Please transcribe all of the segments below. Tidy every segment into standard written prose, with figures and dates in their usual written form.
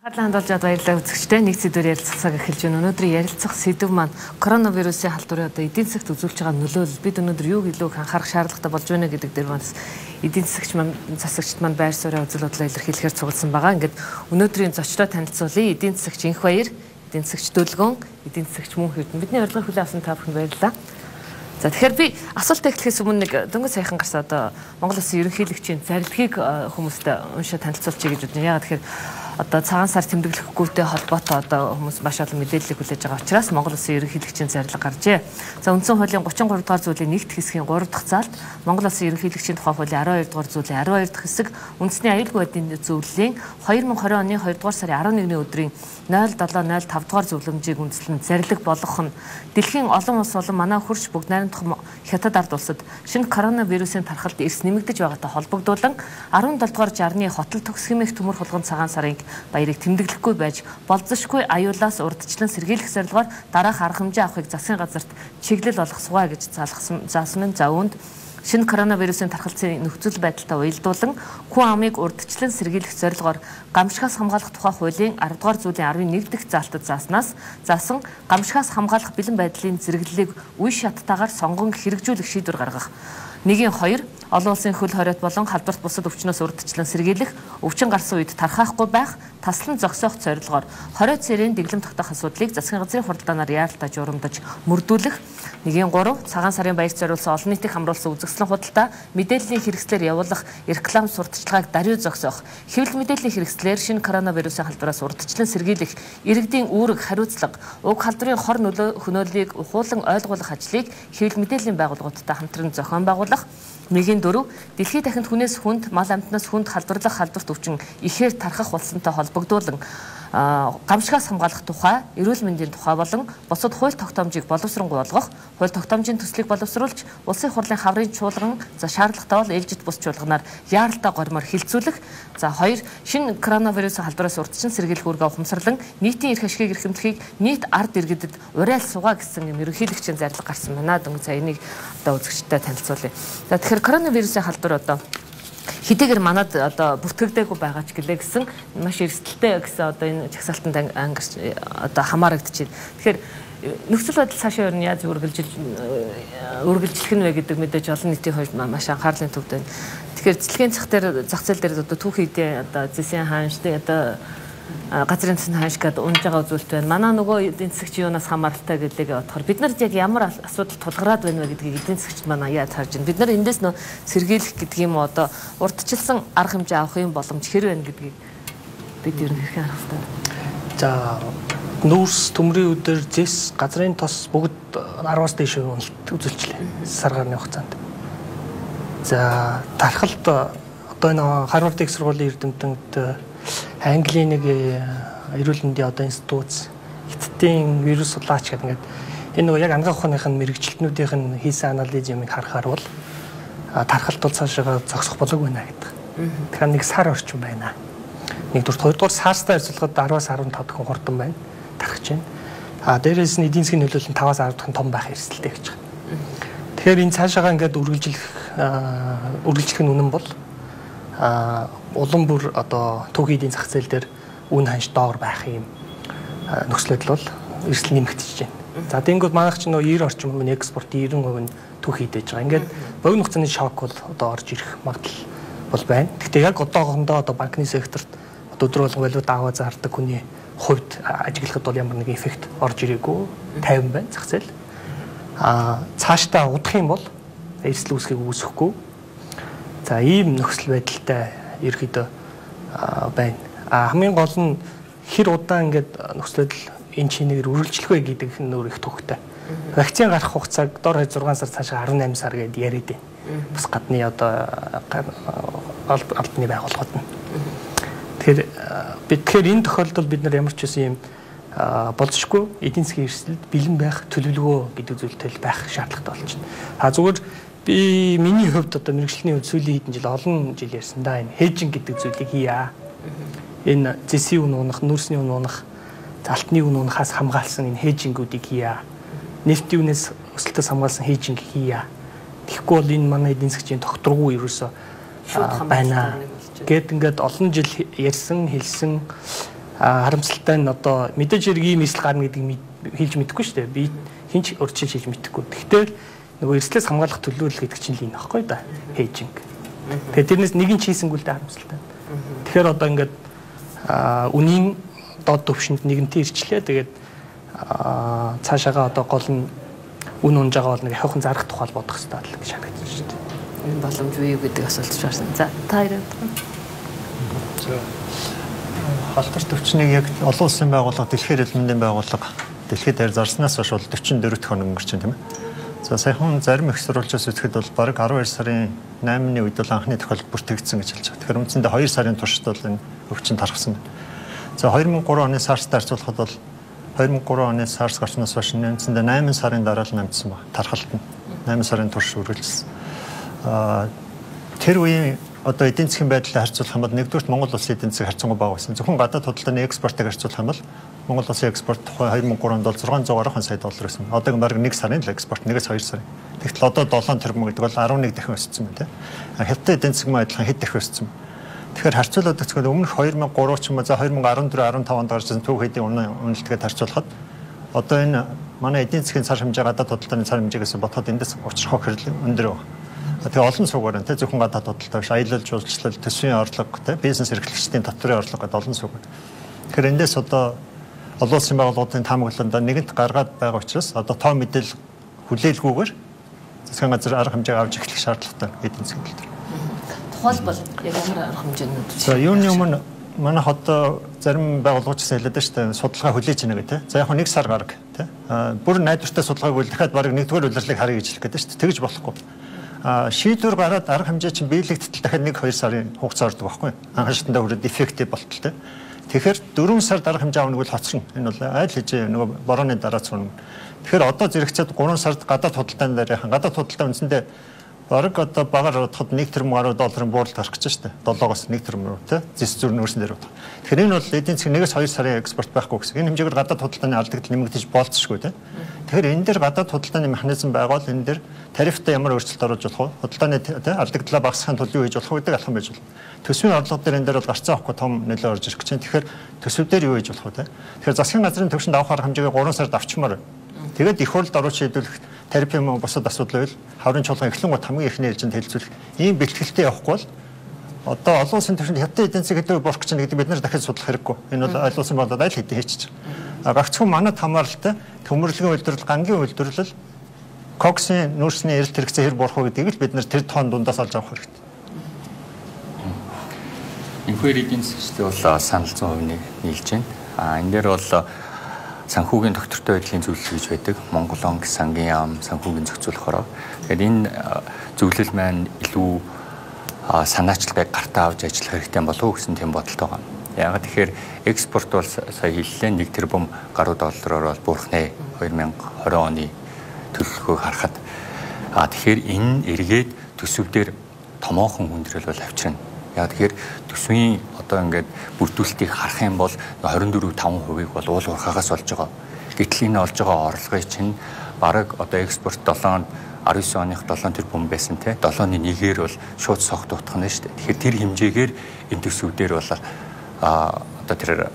Харлаанд болж баярлалаа үзэгчтэй нэг сэдвээр ярилцах цаг эхэлж байна. Өнөөдрийн ярилцах сэдв маань коронавирусын халдварын эдийн засагт үзүүлж байгаа нөлөөлөл бид өнөөдөр юу илүү анхаарах шаардлагатай болж байна гэдэг дээр маань эдийн засагч маань засагчд маань байр суурийн үзэл бодлоо илэрхийлэхээр цугласан байгаа. Ингээд өнөөдрийн зочдоо танилцуулъя. Эдийн засагч Инх Баяр, эдийн засагч Дөлгөн, эдийн засагч Мөн Эрдэнэ. Бидний урилгыг хүлээн авсан та бүхэнд баярлалаа. За тэгэхээр би асуулт эхлэхээс өмнө нэг дөнгөж саяхан гарсан одоо Монгол Улсын ерөнхийлөгчийн зарилдгийг хүмүүст уншаа танилцуулчих гэж бодсон. Яагаад тэгэхээр одоо цагаан сар тэмдэглэхгүйтэй холбоотой одоо хүмүүс маш олон мэдээллийг хүлээж байгаа учраас Монгол Улсын ерөнхийлөгчийн зарлиг гаржээ. За үндсэн хуулийн 33 дугаар зүйлийн 1-р хэсгийн 3 дахь заалт Монгол Улсын ерөнхийлөгчийн тухай хуулийн 12 дугаар зүйлийн 12 дахь хэсэг үндэсний аюулгүй байдлын зөвлөлийн 2020 оны 2 дугаар сарын 11-ний өдрийн 07:05 дугаар зөвлөмжийг үндэслэн зарлиг болгох нь дэлхийн олон улс болон манай хөрш бүгд найрамдах хятад ард улсад шинэ коронавирусын тархалт эрс нэмэгдэж байгаатай холбогдуулан 17 дугаар жарны хотол төгс хэмээх төмөр хулган цагаан сарын баярыг тэмдэглэхгүй байж болзошгүй аюулаас урдчлан сэргийлэх зорилгоор дараах арга хэмжээ авахыг засгийн газарт чиглэл болгох сугай гэж заасан нь за үүнд шинэ коронавирусын тархалцын нөхцөл байдалтай уялдуулан хүн амыг урдчлан сэргийлэх зорилгоор гамшигаас хамгаалах тухай хуулийн 10 дугаар зүйлийн 11 дахь заалтад заасан гамшигаас хамгаалах бэлэн байдлын зэрэглэлийг үе шаттайгаар сонгон хэрэгжүүлэх шийдвэр гаргах. 1-2 олон улсын хөл хориот болон халдварт бусад өвчнөөс урдчлан сэргийлэх, өвчин гарсан үед тархаахгүй байх, таслан зогсоох зорилгоор хориот цэрийн дэглэм тогтоох асуудлыг засгийн газрын хуралдаанаар яаралтай журамдаж мөрдүүлэх. 1-3 цагаан сарын баярт зориулсан олон нийтийг хамруулсан үзэсгэлэн худалдаа мэдээллийн хэрэгслээр явуулах реклам сурталчилгааг даруй зогсоох. Хэвлэл мэдээллийн хэрэгслээр шинэ коронавирусын халдвараас урдчлан сэргийлэх иргэдийн үүрэг хариуцлага, уг халдварын хор нөлөө хөнөөллийг ухуулан ойлгуулах ажлыг хэвлэл мэдээллийн байгууллагуудтай хамтран зохион байгуулах. 1-4 дэлхийд дахинд хүнээс хүнд, мал амьтнаас хүнд халдварлах халдварт өвчин ихээр тархах улсантай холбогдуулан гамшигаас хамгаалах тухай, эрүүл мэндийн тухай болон бусад хууль тогтоомжийг боловсронгуй болгох, хууль тогтоомжийн төслийг боловсруулж, улсын хурлын хаврын чуулган, за шаардлагатай бол ээлжид бус чуулганаар яаралтай гормоор хилцүүлэх. За 2 шинэ коронавирусын халдвараас урдчин сэргийлэх үүргээ ухамсарлан нийтийн эрх ашигыг эрхэмлэхийг нийт ард иргэдэд уриал сугаа гэсэн ерөнхийлөгчийн зарлиг гарсан байна. Дөнгөж сая энийг одоо үзэгчтэй танилцуулъя. За тэгэхээр коронавирусын халдвар одоо хэдийгээр манад одоо бүртгэгдээгүй байгаа ч гэлээ гэсэн маш эрсдэлтэй гэсэн одоо энэ жагсаалтанд ангирч одоо хамаарагдчихэв. Тэгэхээр нөхцөл байдал цаашаа юу яаж үргэлжлэх нь вэ гэдэг мэдээж олон нийтийн хувьд маш анхаарлын төвд байна. Тэгэхээр зах зээл дээр одоо түүхий эдийн одоо зэсийн хаанч одоо газрын засгийн хаанч гэдэг унж байгаа үзүүлэлт байна. Манай нөгөө эдийн засагчийн юунаас хамааралтай гэдэг бодохоор бид нар яг ямар асуудал тулгараад байна вэ гэдгийг эдийн засагчид манай яаж харж байна. Бид нар эндээс нөө сэргийлэх гэдэг юм уу одоо урдчилсан арга хэмжээ авах юм боломж хэр байна гэдгийг бид ер нь хэрхэн харах вэ? За нүүрс төмрийн өдөр зэс газрын тос бүгд 10-аас дээш уналт үзүүлчихлээ сар гарны хугацаанд. За тархалт одоо энэ Харвард их сургуулийн эрдэмтэнд Английн нэг эрүүл мэндийн одоо институт хятадын вирус судлаач гэдэг ингээд энэ нөгөө яг ангаах ухааныхын мэрэгчлэтнүүдийнх нь хийсэн анализ юмыг харахаар бол тархалт бол цаашаа зогсох болоогүй байна гэдэг. Тэгэхээр нэг сар орчим байна. Нэгдүгээр, хоёрдугаар сарстай харьцуулахад 10-аас 15 дахин хурдан байна. Тархаж байна. Дээрээс нь эдийн засгийн нөлөөлөл нь 5-аас 10 дахин том байх эрсдэлтэй гэж байна. Тэгэхээр энэ цаашаа ингээд үргэлжлэх нь үнэн бол улам бүр одоо түүхий эдийн зах зээл дээр үн ханш доор байх юм нөхцөл байдал бол эрсдэл нэмэгдэж байна. За тэгэнгүүт манайх ч нөө 90 орчим хувийн экспорт 90% нь түүхий хийж байгаа. Ингээд богино хугацааны шок бол одоо орж ирэх магадлал бол байна. Гэхдээ яг одоохондоо одоо банкны секторт өдөр болгон валют аваа зардаг хүний хувьд ажиглахад бол ямар нэгэн эффект орж ирээгүй 50 байна зах зээл. Цаашдаа удах юм бол эрсдэл үүсгэхийг үүсэхгүй. За ийм нөхцөл байдалтай ерөөдөө байна. Хамгийн гол нь хэр удаан ингээд нөхцөл байдал энэ чинээр үргэлжлэх вэ гэдэг нь өөр их төвхтэй. Вакцины гарах хугацааг дор 6 сар цаашаа 18 сар гэдээ яриад байна. Бас гадны одоо албаны байгууллагууд нь. Тэгэхээр энэ тохиолдолд бид нар ямар ч байсан юм болзошгүй эдийн засгийн эрсдэлд бэлэн байх төлөвлөгөө гэдэг зүйлтэй байх шаардлагатай болж байна. Зүгээр би миний хувьд одоо мэрэгчлэний хувьд сүүлийн хэдэн жил олон жил ярьсан да энэ хежинг гэдэг зүйлийг хийя. Энэ зэсийн үн унах, нүүрсний үн унах, алтны үн унахаас хамгаалсан энэ хежингүүдийг хийя. Нефтийн үнээс өсөлтөөс хамгаалсан хежинг хийя. Тэгэхгүй бол энэ манай эдийн засгийн тогтворгүй ерөөсөө байна. Гэт ингээд олон жил ярьсан, хэлсэн харамсалтай нь одоо мэдээж хэрэг ийм нийслэл гарна гэдгийг хэлж мэдэхгүй шүү дээ. Би хинч урьдчилж хэлж мэдэхгүй. Гэхдээ нөгөө эрсдлээс хамгаалах төлөвлөл гэдэг чинь л энэ аахгүй да. Хейжинг. Тэгээд тэрнээс нэг нь хийсэнгүүлдэ харамсалтай. Тэгэхээр одоо ингээд үнийн доод төвшөнд нэгэнтээ ирчлээ. Тэгээд цаашаага одоо гол нь үн унжаага бол нэг хавхан зарах тухай бодох хэрэгтэй л гэж харагдаж шүү дээ. Энэ боломж юу гэдэг асуулт шаарсан. За та хоёрын халдвар төвчнийг яг олон улсын байгууллага, дэлхийн эрүүл мэндийн байгууллага дэлхийд даяар зарснаас хойш бол 44 дахь хоног өнгөрч байна тийм ээ. За саяхан зарим их сурвалжаас үзэхэд бол бараг 12 сарын 8-ны үед бол анхны тохиолдол бүртгэгдсэн гэж хэлж байгаа. Тэгэхээр үндсэндээ 2 сарын туршид бол энэ өвчин тархсан байна. За 2003 оны SARS-тай харьцуулахад бол 2003 оны SARS гарснаас хойш үндсэндээ 8 сарын дараа л намжсан байна. Тархалт нь 8 сарын турш үргэлжилсэн. Тэр үеийн одоо эдийн засгийн байдлаа харьцуулах юм бол нэгдүгürt Монгол улсын эдийн засаг харьцангуй бага байсан. Зөвхөн гадаад худалдааны экспортыг харьцуулах юм бол Монгол улсын экспорт тухай 2003 онд бол 600 сая доллар байсан. Одоо бараг 1 сарын л экспорт, 1-2 сарын. Тэгтэл одоо 7 тэрбум гэдэг бол 11 дахин өссөн байна тийм. Хятад эдийн засаг адилхан хэд дахин өссөн. Тэгэхээр харьцуулаад үзэхэд өмнөх 2003 ч юм уу за 2014 15 онд гарсан төв хэдийн үнэлтгээд харьцуулахад одоо энэ манай эдийн засгийн цар хэмжээ гадаад худалдааны цар хэмжээгээс бодоход эндээс учрах хэрэг өндөр байна. Тэгээ олон суугаар байна. Зөвхөн гадаад худалдаа биш, аялал жуулчлал, төсвийн орлого, бизнес эрхлэгчдийн татврын орлого гэдэг олон суугаар. Тэгэхээр эндээс одоо олон улсын байгууллагуудын таамаглалд нэгэнт гаргаад байгаа учраас одоо тоо мэдээлэл хүлээлгүйгээр засгийн газар арга хэмжээ авч эхлэх шаардлагатай эдийн засгийн тал дээр. Тухайлбал яг ямар арга хэмжээнүүд вэ? За юуны өмнө манайх одоо зарим байгууллагууд ч хэлээд байна шүү дээ. Судалгаа хүлээж байна гэх тийм. За яг 1 сар гараг тийм. Бүр найдвартай судалгааг үлдэхэд бараг 1-р улирлыг харъя гэж хэлэх гэдэг шүү дээ. Тэгж болохгүй. Шийдвэр гараад арга хэмжээ чинь биелэгдэтэл дахиад 1-2 сарын хугацаа ордог байхгүй. Анхан шатндаа хүрээд эффектив болтолтой. Тэгэхээр 4 сар дарга хэмжээ авна гэвэл хоцрон. Энэ бол айл хийж нөгөө борооны дараа цуна. Тэгэхээр одоо зэрэгцээд 3 сард гадаад худалдааны дараахан гадаад худалдаа үндсэндээ бараг одоо багаар бодоход 1 тэрбум гаруй долларын буурлал гарах гэж байна шүү дээ. 7-оос 1 тэрбум рүү тий. Зис зүр нөөсөн дээр бодох. Тэгэхээр энэ бол эдийн засгийн 1-2 сарын экспорт байхгүй гэсэн. Энэ хэмжээгээр гадаад худалдааны алдагдал нэмэгдэж болцсошгүй тий. Тэгэхээр энэ дээр гадаад худалдааны механизм байгуул энэ дээр тарифтай ямар өөрчлөлт оруулж болох вэ? Худалдааны тий алдаглалаа багасгахын тулд юу хийж болох вэ гэдэг алхам байж болно. Төсвийн орлого дээр энэ дээр бол гарцаа авахгүй том нөлөө орж ирэх гэж байна. Тэгэхээр төсөв дээр юу хийж болох вэ? Тэгэхээр засгийн газрын төвшөнд авах арга хэмжээгээ 3 сард авчмаар. Тэгээд их хурлд оруулж шийдвэрлэх тариф юм бусад асуудал байвал хаврын чуулган эхлэн гот хамгийн ихний ээлжинд хэлэлцүүлэх ийм бэлтгэлтэй явахгүй бол одоо олон улсын төвшөнд хятад эдийн засаг хэдэн болох гэж байна гэдэг бид нар дахиад судлах хэрэггүй. Энэ бол аль улсын болоод аль хэдийн хийчих. Гагцхан манад хамааралтай төмөрлөгийн үйлдвэрлэл, гангийн үйлдвэрлэл, коксын нүүрсний эрэлт хэрэгцээ хэр бурах вэ гэдгийг л бид нар тэр тоон дундаас олж авах хэрэгтэй. Энэхээр эдийн засгийн бол санал 100% нийлж байна. Энэ дээр бол санхүүгийн доктортой байдлын зөвлөл гэж байдаг. Монгол онг, сангийн яам, санхүүгийн зохицуулах хороо. Тэгэхээр энэ зөвлөл маань илүү санаачлагыг гартаа авч ажиллах хэрэгтэй болов уу гэсэн тийм бодолтой байна. Яагаад тэгэхээр экспорт бол сая хэллээ 1 тэрбум гаруй доллараар бол буурах нэ 2020 оны төлөвлөгөөг харахад. Тэгэхээр энэ эргээд төсөв дээр томоохон хүндрэл бол авчирна. Яа тэгэхээр төсвийн одоо ингээд бүрдүүлэлтийг харах юм бол 24.5%-ийг бол уул уурхаагаас олж байгаа. Гэтэл энэ олж байгаа орлогын чинь бараг одоо экспорт 19 оных 7 тэрбум байсан те 7-ны 1-ээр бол шууд согт утгах нь шүү дээ. Тэгэхээр тэр хэмжээгээр энэ төсөв дээр бол одоо тэр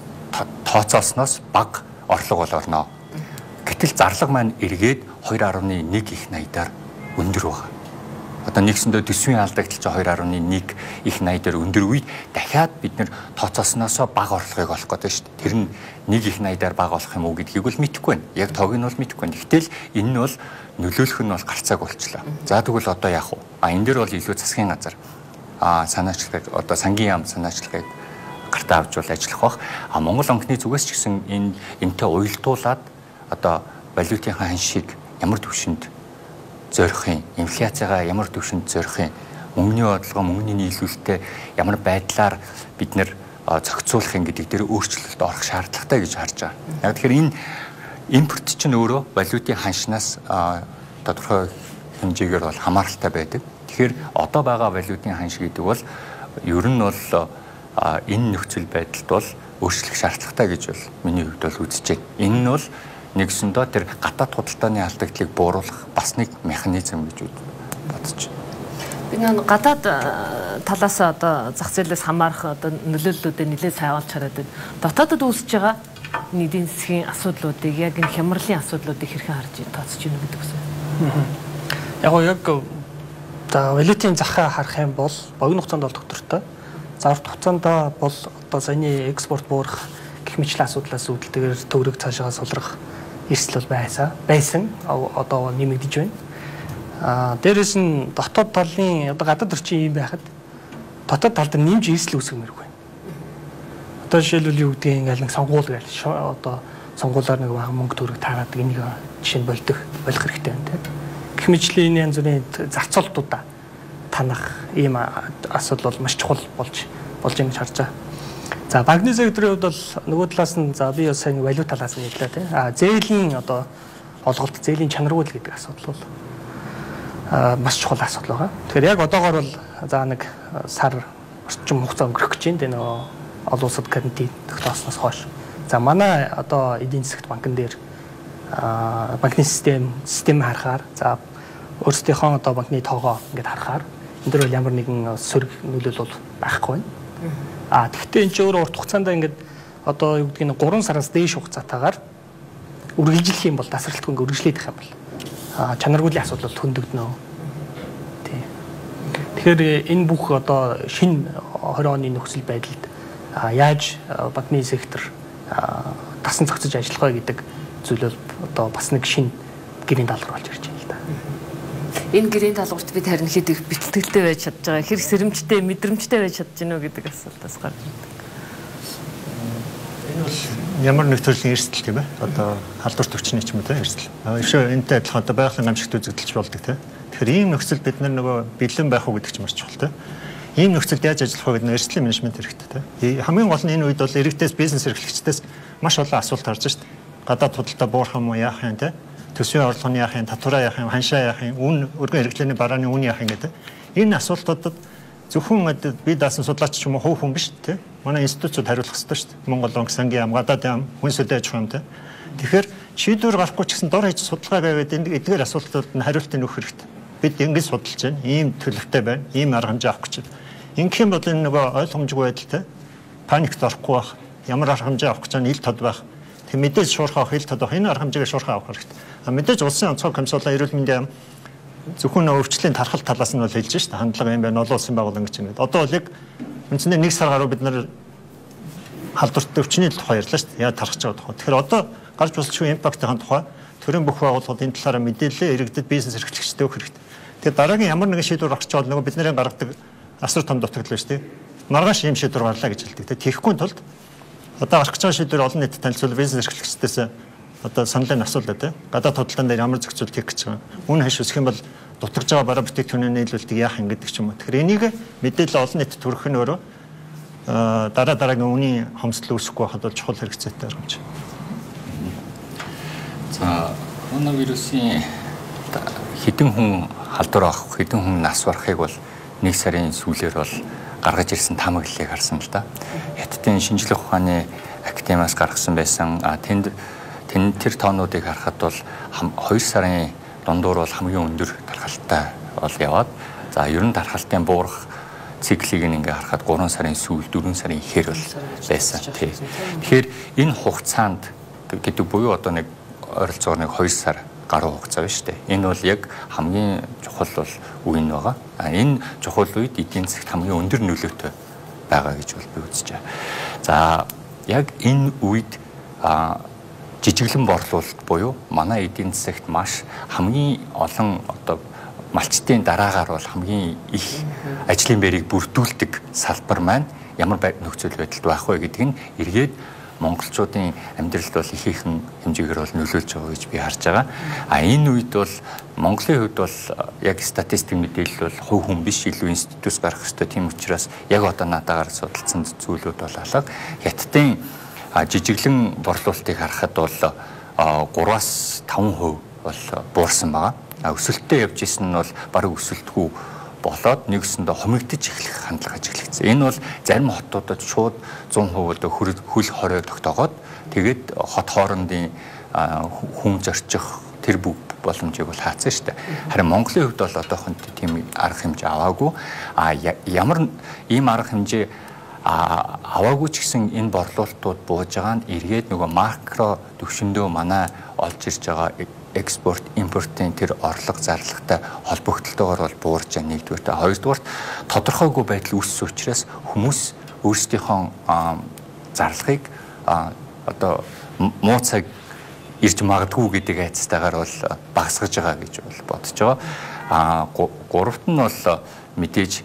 тооцоосноос бага орлого бол орно. Гэтэл зарлага маань эргээд 2.1 их 80-аар өндөр байна. Одоо нэгсэндээ төсвийн алдагдал чинь 2.1 их 80 дээр өндөр үед дахиад бид нэр тооцоосноос бага орлогыг олох гэдэг шүү дээ. Тэр нь 1 их 80-аар бага болох юм уу гэдгийг бол мэдэхгүй байна. Яг тоог нь бол мэдэхгүй байна. Гэтэл энэ нь бол нөлөөлөх нь бол гарцааг болчлаа. За тэгвэл одоо яах вэ? Энэ дээр бол илүү засгийн газар санаачлагыг одоо сангийн яам санаачлагыг гартаа авч бол ажиллах бах. Монгол онкны зүгээс ч гэсэн энэ энтэй уялдуулаад одоо валютын ханшийг ямар төвшөнд зорих юм, инфляциягаа ямар төвшөнд зорих юм, мөнгөний бодлого, мөнгөний нийлүүлэлтээ ямар байдлаар бид нэр зохицуулах юм гэдэг дээр өөрчлөлт орох шаардлагатай гэж харж байгаа. Яг тэгэхээр энэ импорт чинь өөрөө валютын ханшнаас тодорхой хэмжээгээр бол хамааралтай байдаг. Тэгэхээр одоо байгаа валютын ханш гэдэг бол ер нь бол энэ нөхцөл байдалд бол өөрчлөх шаардлагатай гэж бол миний хувьд бол үзэж байна. Энэ нь бол нэгсэндээ тэр гадаад худалдааны алдагдлыг бууруулах бас нэг механизм гэж бодож байна. Би нэг гадаад талаас одоо зах зээлээс хамаарах одоо нөлөөллүүдээ нэлээд сайн олж хараад байна. Дотоодод үүсэж байгаа эдийн засгийн асуудлуудыг яг энэ хямралын асуудлуудыг хэрхэн харж тооцож байна гэдэг үсэн. Яг за валютын захаа харах юм бол богино хугацаанд бол доктортой. За урт хугацаанд бол одоо саяны экспорт буурах гэх мэтлэн асуудлаас үүдэлтэйгээр төгрөг цаашаа сулрах эрсдэл бол байсан. Одоо нэмэгдэж байна. Дээрээс нь дотоод талын одоо гадаад орчин юм байхад дотоод талд нэмж эрсдэл үүсгэмээр байна. Одоо жишээлбэл юу гэдгийг ингээл нэг сонгуул гээл одоо сонгуулаар нэг бага мөнгө төгрөг таарад энийг жишээ нь болох хэрэгтэй байна тийм. Гэх мэтлийн янз бүрийн зарцуулалтуудаа танах ийм асуудал бол маш чухал болж юм гэж харж байгаа. За банкны секторын хувьд бол нөгөө талаас нь за би бас сайн валют талаас нь хэллээ тийм. Зээлийн одоо олголт зээлийн чанаргуул гэдэг асуудал бол маш чухал асуудал байгаа. Тэгэхээр яг одоогоор бол за нэг сар орчим хугацаа өнгөрөх гэж байна. Тэгээ нөгөө олон улсад карантин тогтоосноос хойш. За манай одоо эдийн засагт банкн дээр банкны систем харахаар за өөрсдийнхөө одоо банкны тоогоо ингээд харахаар энэ дөр бол ямар нэгэн сөрөг нөлөөлөл байхгүй байна. Тэгэхдээ энэ ч өөр урт хугацаанд ингээд одоо юу гэдгийг 3 сараас дээш хугацаатаагаар үргэлжлэх юм бол тасралтгүй ингээд үргэлжлэх юм бол чанаргуулын асуудал хөндөгднө. Тий. Тэгэхээр энэ бүх одоо шинэ 20 оны нөхцөл байдалд яаж банкны сектор тасан зохицож ажиллах вэ гэдэг зүйл бол одоо бас нэг шинэ гэрийн даалгавар болж ирж байна л да. Энэ гэрийн даалгаварт бид харин хэд их бэлтгэлтэй байж чадж байгаа, хэрэг сэрэмжтэй, мэдрэмжтэй байж чадж гинөө гэдэг асуултаас гарч ирдэг. Энэ бол ямар нэг төрлийн эрсдэл тийм ээ. Одоо халдварт өвчний ч юм уу тийм эрсдэл. Өвшөө энэтэй адилхан одоо байгалийн амжилт үзэгдэлч болдог тийм. Тэгэхээр ийм нөхцөл бид нар нөгөө бэлэн байх уу гэдэг ч маш чухал тийм. Ийм нөхцөлд яаж ажиллах вэ гэдэг нь эрсдлийн менежмент хэрэгтэй тийм. Хамгийн гол нь энэ үед бол иргэдээс бизнес эрхлэгчдээс маш олон асуулт харж шít. Гадаад худалдаа буурах юм уу яах юм тийм. Төсвийн орлогын яах юм, татвараа яах юм, ханшаа яах юм, үн өргөн хэрэглээний барааны үн яах юм гэдэг. Энэ асуултуудад зөвхөн би даасан судлаач ч юм уу хувь хүн биш тийм. Манай институтууд хариулах хэрэгтэй шүү дээ. Монгол банк, сангийн ам, гадаад ам, хүн сүлээ аж ахуй юм тийм. Тэгэхээр шийдвэр гарахгүй ч гэсэн дор хаяж судалгаа байвал эдгээр асуултууд нь хариултыг өгөх хэрэгтэй. Бид ингэж судалж байна. Ийм төлөвтэй байна. Ийм арга хэмжээ авах гэж байна. Ингэх юм бол энэ нөгөө ойлгомжгүй байдалтай паникт орохгүй байх. Ямар арга хэмжээ авах гэж байна ил тод байх. Тэг мэдээж шуурхай авах ил тод байх. Энэ арга хэмжээгээ шуурхай авах хэрэгтэй. Мэдээж улсын онцгой комиссуулаа эрүүл мэндийн ам зөвхөн өвчлөлийн тархалт талаас нь бол хэлж шүү дээ. Хандлага юм байна. Олон улсын байгууллага гэж байна. Одоо бол яг үндсэндээ 1 сар гаруй бид нар халдварт өвчний тухай ярьлаа шүү дээ. Яа тархаж байгаа тухай. Тэгэхээр одоо гарч босчихгүй импактын тухай төрийн бүх байгууллагууд энэ талаараа мэдээлэл иргэдэд бизнес эрхлэгчдэд өгөх хэрэгтэй. Тэгэхээр дараагийн ямар нэгэн шийдвэр гаргах ч бол нөгөө бидний гаргадаг асар том дутагдал байна шүү дээ. Маргааш ийм шийдвэр гарлаа гэж хэлдэг. Тэгэхгүй тулд одоо гарах гэж байгаа шийдвэр олон нийтэд танилцуул бизнес эрхлэгчдээс одоо саналын асуулаа тийм. Гадаад худалдаан дээр ямар зохицуулт хийх гэж байгаа. Үн хаш өсөх юм бол дутагж байгаа бараа бүтээгдэхүүний нийлүүлэлтийг яах юм гэдэг ч юм уу. Тэгэхээр энийг мэдээлэл олон нийтэд төрөх нь өөрөө дараагийн үнийн хомсдол үүсэхгүй байхад бол чухал хэрэгцээтэй арга хэмжээ. За коронавирусын хэдэн хүн халдвар авах, хэдэн хүн нас барахыг бол 1 сарын сүүлээр бол гаргаж ирсэн таамаглалыг харсан л да. Хятадын шинжлэх ухааны академиас гаргасан байсан тэр тоонуудыг харахад бол 2 сарын дундуур бол хамгийн өндөр тархалтай бол яваад за ерөн тархалтын буурах циклийг ингээ харахад 3 сарын сүүл 4 сарын ихэр бол байсан. Тэгэхээр энэ хугацаанд гэдэг буюу одоо нэг ойролцоогоор нэг 2 сар гаруй хугацаа байна шүү дээ. Энэ бол яг хамгийн чухал бол үе нь байгаа. Энэ чухал үед эдийн засагт хамгийн өндөр нөлөөтэй байгаа гэж бол би үзэж байна. За яг энэ үед жижиглэн борлуулалт буюу манай эдийн засагт маш хамгийн олон одоо малчтын дараагаар бол хамгийн их ажлын байрыг бүрдүүлдэг салбар маань ямар нөхцөл байдалд байх вэ гэдэг нь эргээд монголчуудын амьдралд бол ихээхэн хэмжээгээр бол нөлөөлж байгаа гэж би харж байгаа. Энэ үед бол Монголын хувьд бол яг статистик мэдээлэл бол хувь хүн биш илүү институтс гарах ёстой. Тийм учраас яг одоо надаагаар судалсан зүйлүүд бол алга. Хятадын жижиглэн борлуулалтыг харахад бол 3-5% бол буурсан байгаа. Өсөлттэй явж исэн нь бол бараг өсөлтгүй болоод нэгсэндээ хомигдож эхлэх хандлага ажиглагдсан. Энэ бол зарим хотуудад шууд 100% хөл хорой тогтоогоод тэгээд хот хоорондын хүн зорчих тэр бүх боломжийг бол хаацсан шүү дээ. Харин Монголын хувьд бол одоохонд тийм арга хэмжээ аваагүй. Ямар ийм арга хэмжээ аваагүй ч гэсэн энэ борлуулалтууд бууж байгаа нь эргээд нөгөө макро төвшөндөө манай олж ирж байгаа экспорт, импортын тэр орлого зарлагтай холбогдлолтойгоор бол буурж байгаа нэгдүгээр. Хоёрдугаар тодорхойгүй байдал үүссэн учраас хүмүүс өөрсдийнхөө зарлагыг одоо муу цаг ирж магадгүй гэдэг айцтайгаар бол багасгаж байгаа гэж бол бодож байгаа. Гуравт нь бол мэдээж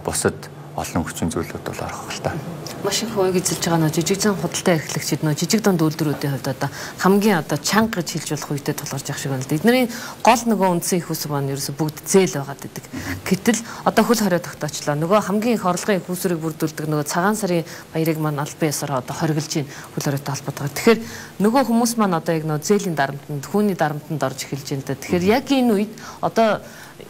бусад олон хүчин зүйлүүд бол орох л та. Маш их хувийг эзэлж байгаа нөө жижиг зам худалдаа эрхлэгчид нөө жижиг дунд үйлдвэрүүдийн хувьд одоо хамгийн одоо чанга гэж хэлж болох үедээ тулгарч явах шиг байна л да. Эдний гол нөгөө үндсэн их уск маань ерөөсө бүгд зээл байгаад идэг. Гэтэл одоо хөл хорио тогтоочлоо. Нөгөө хамгийн их орлогын их усрыг бүрдүүлдэг нөгөө цагаан сарын баярыг маань албан ёсоор одоо хориглож ийн хөл хориотой холбоотойгоор. Тэгэхээр нөгөө хүмүүс маань одоо яг нөгөө зээлийн дарамтанд, хүүний дарамтанд орж эхэлж байна да. Тэгэхээр яг энэ үед одоо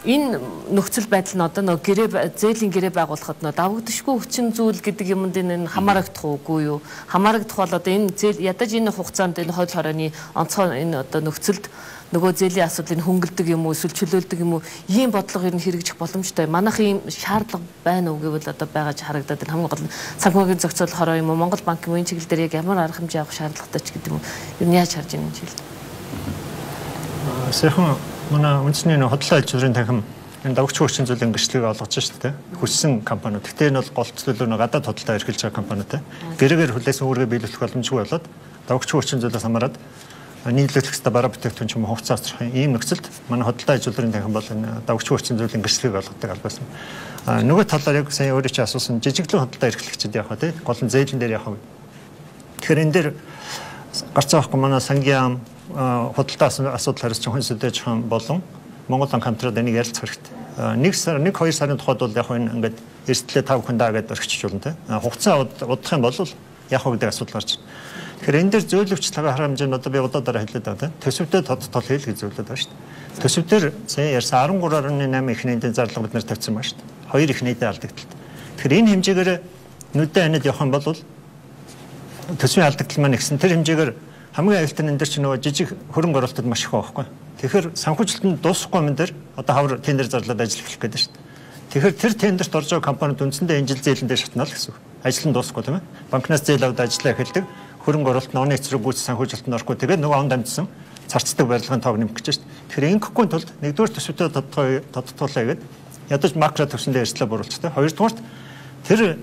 энэ нөхцөл байдал нь одоо нөгөө зээлийн гэрээ байгуулахад нөгөө давагдшгүй хүчин зүйл гэдэг юмд энэ хамаарагдах уугүй юу? Хамаарагдах бол одоо энэ зээл ядаж энэ хугацаанд энэ хууль хорооны онцгой энэ одоо нөхцөлд нөгөө зээлийн асуудлыг хөнгөлдөг юм уу, эсвэл чөлөөлдөг юм уу? Ийм бодлого ер нь хэрэгжих боломжтой. Манайх ийм шаардлага байна уу гэвэл одоо байгаж харагдаад энэ хамгийн гол нь санхүүгийн зохицол хороо юм уу? Монгол банк юм уу? Энэ чиглэл дээр яг ямар арга хэмжээ авах шаардлагатай ч гэдэг юм уу? Ер нь яаж харж байна энэ чиглэл? Сайхан манай үндэсний хөдөлгөөн ажлын танхим энэ давгч хүчин зүйлийн гэрчлэгийг олгож шүү дээ. Хүссэн компаниуд. Гэхдээ энэ бол голцлол гадаад худалдаа эрхэлж байгаа компаниуд. Гэрээгээр хүлээсэн үүргээ биелүүлэх боломжгүй болоод давгч хүчин зүйлээс хамаарат нийтлүүлэх хэвээр бараа бүтээгдэхүүн ч юм уу хугацаа авчрах ийм нөхцөлд манай хөдөлгөөн ажлын танхим бол энэ давгч хүчин зүйлийн гэрчлэгийг олгодог албаас нь. Нөгөө талаар яг сайн өөрөө чи асуусан жижиглэн худалдаа эрхлэгчид яах вэ? Гол нь зээлийн дээр яах вэ? Тэгэхээр энэ дээр гарцаа авахгүй манай сангийн худалдаа асуудал хариуцсан хүн сэдвэж хаан болон Монгол банк хамтраад энийг ярилцах хэрэгтэй. 1-2 сарын тухайд бол яг энэ ингээд эрсдлээ 5 хүн даа гэдээ орчиж болно те. Хугацаа удах юм бол яг гэдэг асуудал гарч байна. Тэгэхээр энэ дээр зөөлөвчлөгийн хараа хэмжээ нь одоо би удаадараа хэлээд байгаа те. Төсөвтэй тол хэл гэж зөвлөд байгаа шүү дээ. Төсөвдөр сая ярьсан 13.8 их нийтийн зарлага бид нар тавьсан байна шүү дээ. 2 их нийтийн алдагдaltaд. Тэгэхээр энэ хэмжээгээр нүдэн анид явах юм бол төсвийн алдагдал маань ихсэн тэр хэмжээгээр хамгийн аюултай нь энэ дээр ч нөгөө жижиг хөрөнгө оруулалтад маш их байхгүй. Тэгэхээр санхүүжилтэнд дуусахгүй юм дээр одоо хавар тендер зарлаад ажил эхлэх гэдэг шүү дээ. Тэгэхээр тэр тендерт орж байгаа компаниуд үндсэндээ энэ жил зээлэн дээр шатнаа л гэсэн үг. Ажил нь дуусахгүй тийм ээ. Банкнаас зээл аваад ажиллаа эхэлдэг. Хөрөнгө оруулалт нь оны эцрэг гүйц санхүүжилтэнд орохгүй. Тэгээд нөгөө онд амжсан царцдаг барилгын тоог нэмэх гэж шүү дээ. Тэгэхээр ингэхгүй тулд нэгдүгээр төсөвтэй тодтоолаа гэдэг ядаж макро төвшөндөө эрсдлээ буруулж тийм. Хоёрдугаарт тэр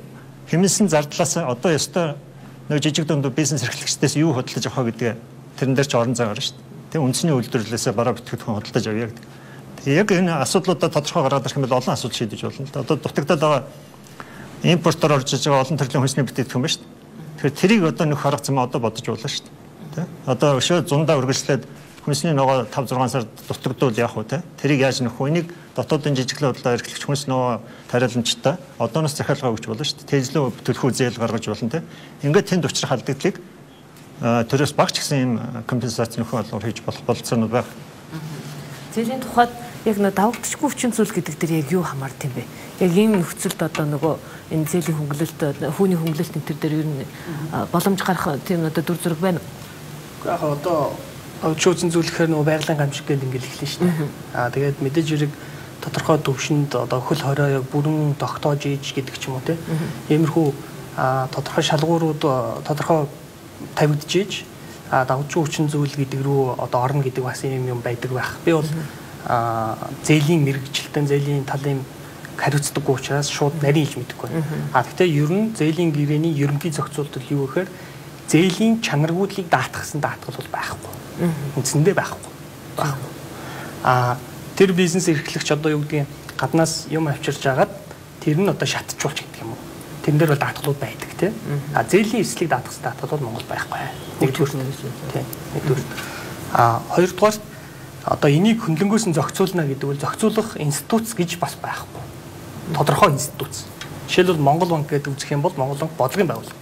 хэмнэсэн зардлаас одоо ёстой нөгөө жижиг дунд бизнес эрхлэгчдээс юу худалдаж авах гэдэг тэрэн дээр ч орон зай гарна шүү дээ. Тэг үндэсний үйлдвэрлэлээс бараа бүтээгдэхүүн худалдаж авъя гэдэг. Яг энэ асуудлуудаа тодорхой гараад ирэх юм бол олон асуудал шийдэж болно л да. Одоо дутагдаад байгаа импортоор орж иж байгаа олон төрлийн хүнсний бүтээгдэхүүн байна шүү дээ. Тэгэхээр тэрийг одоо нөх харах юм одоо бодож болно шүү дээ. Тэ? Одоо өшөө зундаа үргэлжлээд хүнсний ногоо 5-6 сард дутагдвал яах вэ те? Тэрийг яаж нөх вэ? Энийг дотоодын жижиглэн бодлоо эрхлэгч хүнс ногоо тариаламжтай одооноос захиалгаа өгч болно шүү дээ. Тэжлээ төлхөө зээл гаргаж болно те. Ингээд тэнд учрах алдагдлыг төрөөс багч гэсэн юм компенсац нөхөн олгоор хийж болох болцоонууд байна. Зээлийн тухайд яг нөө давагдчихгүй хүчин зүйл гэдэг дээр яг юу хамаард юм бэ? Яг ийм нөхцөлд одоо нөгөө энэ зээлийн хөнгөлөлт, хүүний хөнгөлөлт энэ төр дээр ер нь боломж гарах тийм одоо дүр зураг байна. Яг одоо давагдчихгүй зүйл гэхээр нөгөө байгалийн гамшиг гэдэг ингээд эхэлнэ шүү дээ. Тэгээд мэдээж хэрэг тодорхой төвшөнд одоо хөл хорой яг бүрэн тогтоож ийж гэдэг ч юм уу те. Иймэрхүү тодорхой шалгуурууд тодорхой тавигдж ийж давагдчихгүй хүчин зүйл гэдэг рүү одоо орно гэдэг бас юм байдаг байх. Би бол зээлийн мэрэгчлэлтэн зээлийн талын хариуцдаггүй учраас шууд нарийн хэлж мэдэхгүй. Гэхдээ ер нь зээлийн гэрээний ерөнхий зохицуулалт юу гэхээр зээлийн чанаргуудлыг даатгсан даатгал бол байхгүй. Үндсэндээ байхгүй. Тэр бизнес эрхлэгч одоо юу гэдгийг гаднаас юм авчирж агаад тэр нь одоо шатчихуулж гэдэг юм уу. Тэрэн дээр бол даатгалууд байдаг тийм. Зээлийн эслийг даатгсан даатгал бол Монгол байхгүй. Нэгдүгээр нь тийм. Нэгдүгээр. Хоёрдугаар одоо энийг хөндлөнгөөс нь зохицуулна гэдэг бол зохицуулах институт гэж бас байхгүй. Тодорхой институт. Жишээлбэл Монгол банк гэдэг үзэх юм бол Монгол банк бодлогын байгууллага.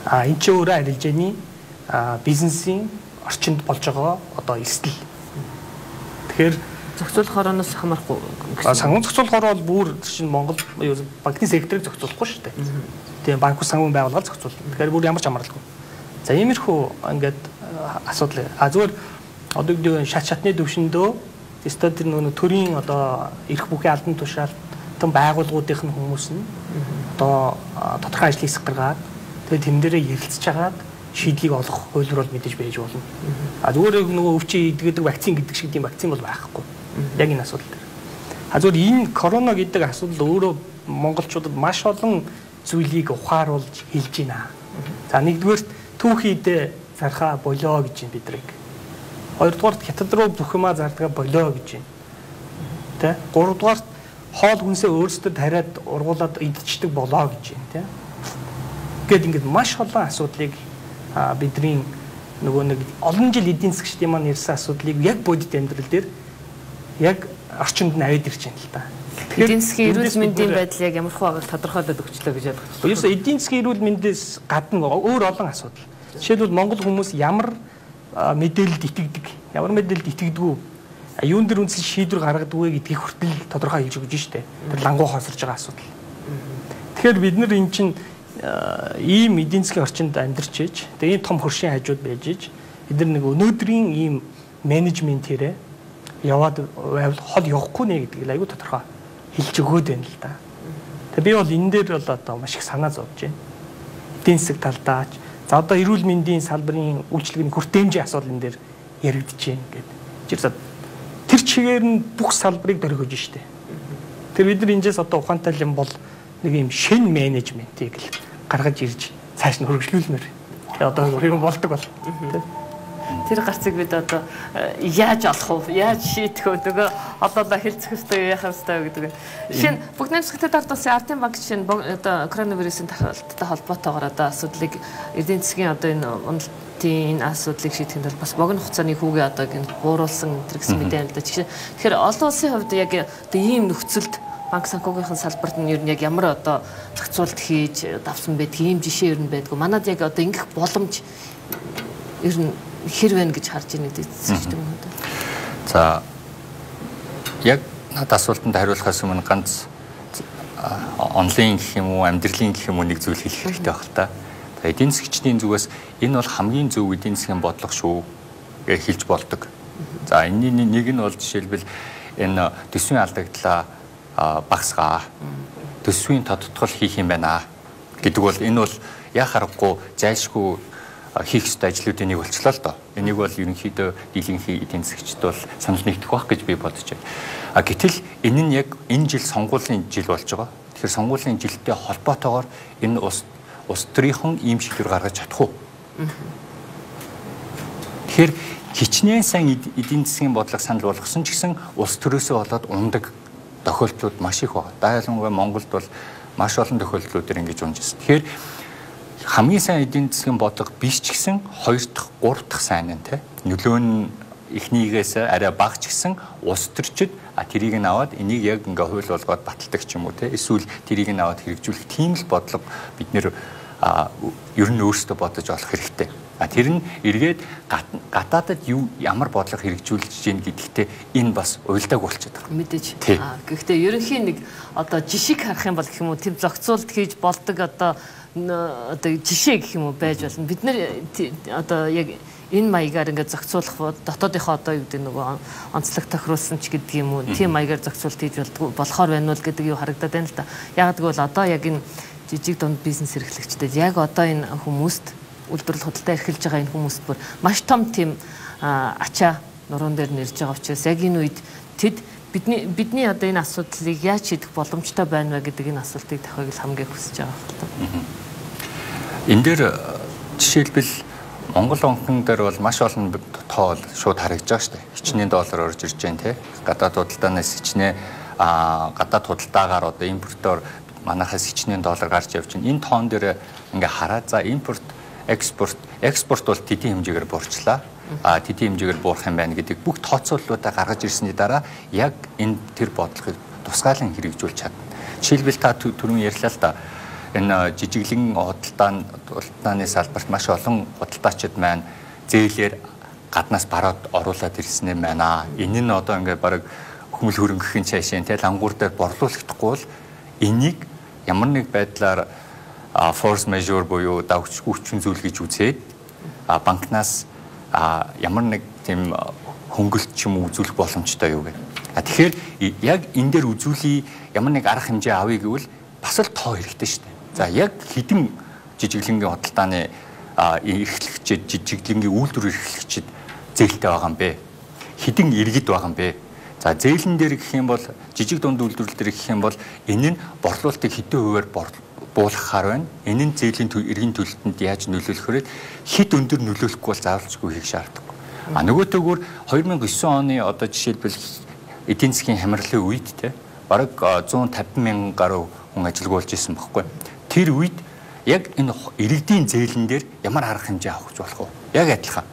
Энэ ч өөрөө арилжааны бизнесийн орчинд болж байгаа одоо эрсдэл. Тэгэхээр зохицуулах хорооноос хамаарахгүй. Санхүү зохицуулахаар бол бүр чинь Монгол банкны секторыг зохицуулахгүй шүү дээ. Тийм банк санхүү байгууллага зохицуулна. Тэгэхээр бүр ямар ч хамааралгүй. За иймэрхүү ингээд асуудал. Зүгээр одоо гэдэг шатны төвшөндөө тест тэр нөгөө төрийн одоо эрх бүхий албан тушаалтан байгууллагуудын хүмүүс нь одоо тодорхой ажлыг гаргаад тэгээд тэн дээрээ ярилцж хагаад шийдлийг олох хуулбар бол мэдээж байж болно. А зүгээр нөгөө өвчин идэгдэг вакцин гэдэг шиг тийм вакцин бол байхгүй. Яг энэ асуудал дээр. А зүгээр энэ корона гэдэг асуудал өөрөө монголчуудад маш олон зүйлийг ухааруулж хэлж байна. За нэгдүгээр түүхийдээ зархаа болоо гэж бид нарыг. Хоёрдугаар хятад руу бүх юмаа зардгаа болоо гэж байна. Тэ? Гуравдугаар хоол хүнсээ өөрсдөө тариад ургуулад идчихдэг болоо гэж байна. Тэ? Гэт ингээд маш олон асуудлыг бидний нөгөө нэг олон жил эдийн засгчдын маань ярьсан асуудлыг яг бодит амьдрал дээр яг орчинд нь аваад ирж байна л та. Эдийн засгийн эрүүл мэндийн байдал яг ямар хөө байгааг тодорхойлоод өгчлөө гэж бодож байна. Ерөөсөө эдийн засгийн эрүүл мэндээс гадна өөр олон асуудал. Жишээлбэл монгол хүмүүс ямар мэдээлэлд итгэдэг, ямар мэдээлэлд итгэдэггүй, юун дээр үндэс шийдвэр гаргадаг вэ гэдгийг хүртэл тодорхой хэлж өгж штэ. Тэр лангуу хосорж байгаа асуудал. Тэгэхээр бид нар эн чинь ийм эдийн засгийн орчинд амьдарч ээж, тэгээ ийм том хөршийн хажууд байж ээж, бид нар нэг өнөөдрийн ийм менежментээрээ яваад байвал хол явахгүй нэ гэдгийг айгүй тодорхой хэлж өгөөд байна л да. Тэгээ би бол энэ дээр бол одоо маш их санаа зовж байна. Эдийн засаг талдаач, за одоо эрүүл мэндийн салбарын үйлчлэгийн хүртээмжийн асуудал энэ дээр яригдж байна гэдэг. Тэр чигээр нь бүх салбарыг дөргиж штэ. Тэр бид нар энэс одоо ухаантай юм бол нэг юм шин менежментийг л гаргаж ирж цааш нь хөргөжлүүлмээр. Тэгээ одоо юм болдог бол. Тэр гарцыг бид одоо яаж олох вэ? Яаж шийдэх вэ? Тэгээ одоо хэлцэх ёстой яах ёстой гэдэг. Жишээ нь бүгд найрамдах талд улсын ардын банк жишээ нь одоо коронавирусын тохиолдолтой холбоотойгоор одоо асуудлыг эдийн засгийн одоо энэ уналтын асуудлыг шийдэхэд бол бас богино хугацааны хүүгээ одоо гэнэ бууруулсан гэсэн мэдээ юм л да. Тэгэхээр олон улсын хувьд яг одоо ийм нөхцөлд банк санхүүгийн салбарт нь ер нь яг ямар одоо зохицуулт хийж давсан байдаг ийм жишээ ер нь байдгүй. Манад яг одоо ингэх боломж ер нь хэр вэ гэж харж байна гэдэг зүйл юм уу? За яг над асуултанд хариулахаас өмнө ганц онлайн гэх юм уу, амьдралын гэх юм уу нэг зүйл хэлэх хэрэгтэй байх л та. Эдийн засгчдын зүгээс энэ бол хамгийн зөв эдийн засгийн бодлого шүү гэж хэлж болдог. За энэний нэг нь бол жишээлбэл энэ төсвийн алдагдлаа багасгаа, төсвийн тодтгол хийх юм байна гэдэг бол энэ бол яа харахгүй зайлшгүй хийх ёстой ажлуудын нэг болчлоо л доо. Энийг бол ерөнхийдөө дийлэнх эдийн засгчд бол санал нэгдэх байх гэж би бодож байна. Гэтэл энэ нь яг энэ жил сонгуулийн жил болж байгаа. Тэгэхээр сонгуулийн жилдээ холбоотойгоор энэ улс төрийнхэн ийм шийдвэр гаргаж чадах уу? Тэгэхээр хичнээн сайн эдийн засгийн бодлого санал болгосон ч гэсэн улс төрөөсөө болоод ундаг тохиолдлууд маш их байна. Ялангуяа Монголд бол маш олон тохиолдлуудаар ингэж унж байна. Тэгэхээр хамгийн сайн эдийн засгийн бодлого биш ч гэсэн 2 дахь 3 дахь сайн нь те нөлөө нь эхнийгээс арай бага ч гэсэн улс төрчид тэрийг нь аваад энийг яг ингээ хууль болгоод баталдаг ч юм уу те эсвэл тэрийг нь аваад хэрэгжүүлэх тийм л бодлого бид нэр ер нь өөрсдөө бодож олох хэрэгтэй. Тэр нь эргээд гадаадад ямар бодлого хэрэгжүүлж гин гэдэгтээ энэ бас уйлдааг болчиход байгаа. Мэдээж. Гэхдээ ерөнхийн нэг одоо жишийг харах юм бол гэх юм уу тэр зохицуулт хийж болдог одоо жишээ гэх юм уу байж болно. Бид нэр одоо яг энэ маягаар ингээд зохицуулах дотоодынхоо одоо юу гэдэг нөгөө онцлог тохируулсан ч гэдэг юм уу тийм маягаар зохицуулт хийж болохоор байна уу гэдэг юу харагдаад байна л да. Яг гэвэл одоо яг энэ жижиг дунд бизнес эрхлэгчдэд яг одоо энэ хүмүүст үйлдвэрлэл худалдаа эрхэлж байгаа энэ хүмүүст бүр маш том тийм ачаа нуруунд дээр нэрж байгаа учраас яг энэ үед тэд бидний одоо энэ асуудлыг яаж шийдэх боломжтой байна вэ гэдэг энэ асуултыг тохиог л хамгийн хүсэж байгаа хэрэг. Энэ дээр жишээлбэл Монгол банкн дээр бол маш олон тоо шууд харагдж байгаа шүү дээ. Хичнээн доллар орж ирж байна те. Гадаад худалдаанаас хичнээн гадаад худалдаагаар одоо импортоор манайхаас хичнээн доллар гарч явж байна. Энэ тоон дээр ингээ хараад за импорт экспорт бол тэдийн хэмжээгээр буурчлаа. Тэдийн хэмжээгээр буурах юм байна гэдэг бүх тооцооллуудаа гаргаж ирсний дараа яг энэ тэр бодлогыг тусгаалan хэрэгжүүлж чадна. Жишээлбэл та түрүүн ярьлаа л да. Энэ жижиглэн худалдааны салбарт маш олон худалдаачид маань зээлээр гаднаас бараад оруулаад ирсэн юм байна. Энэ нь одоо ингээ баг хүмүл хөрөнгөхийн цаашаа те лангуур дээр борлуулахдаггүй бол энийг ямар нэг байдлаар force majeure буюу давхцгүй хүчин зүйл гэж үзээд банкнаас ямар нэг тийм хөнгөлт ч юм уу үзүүлэх боломжтой юу гэдэг. Тэгэхээр яг энэ дээр үзүүлэх ямар нэг арга хэмжээ авъя гэвэл бас л тоо хэрэгтэй шүү дээ. За яг хэдэн жижиглэнгийн худалдааны эрхлэгчид жижиглэнгийн үйлдвэр эрхлэгчид зээлтэй байгаа юм бэ? Хэдэн иргэд байгаа юм бэ? За зээлэн дээр гэх юм бол жижиг дунд үйлдвэрлэл дээр гэх юм бол энэ нь борлуулалтыг хэдэн хувиар буулгахаар байна. Энэ нь зээлийн эргийн төлөлтөнд яаж нөлөөлөхөөр хэд өндөр нөлөөлөхгүй бол заавалчгүй хийх шаардлагагүй. Нөгөөтэйгүр 2009 оны одоо жишээлбэл эдийн засгийн хямралын үед те бараг 150 мянган гаруй хүн ажилгуулж исэн баггүй. Тэр үед яг энэ иргэдийн зээлэн дээр ямар арга хэмжээ авах болох вэ? Яг адилхан.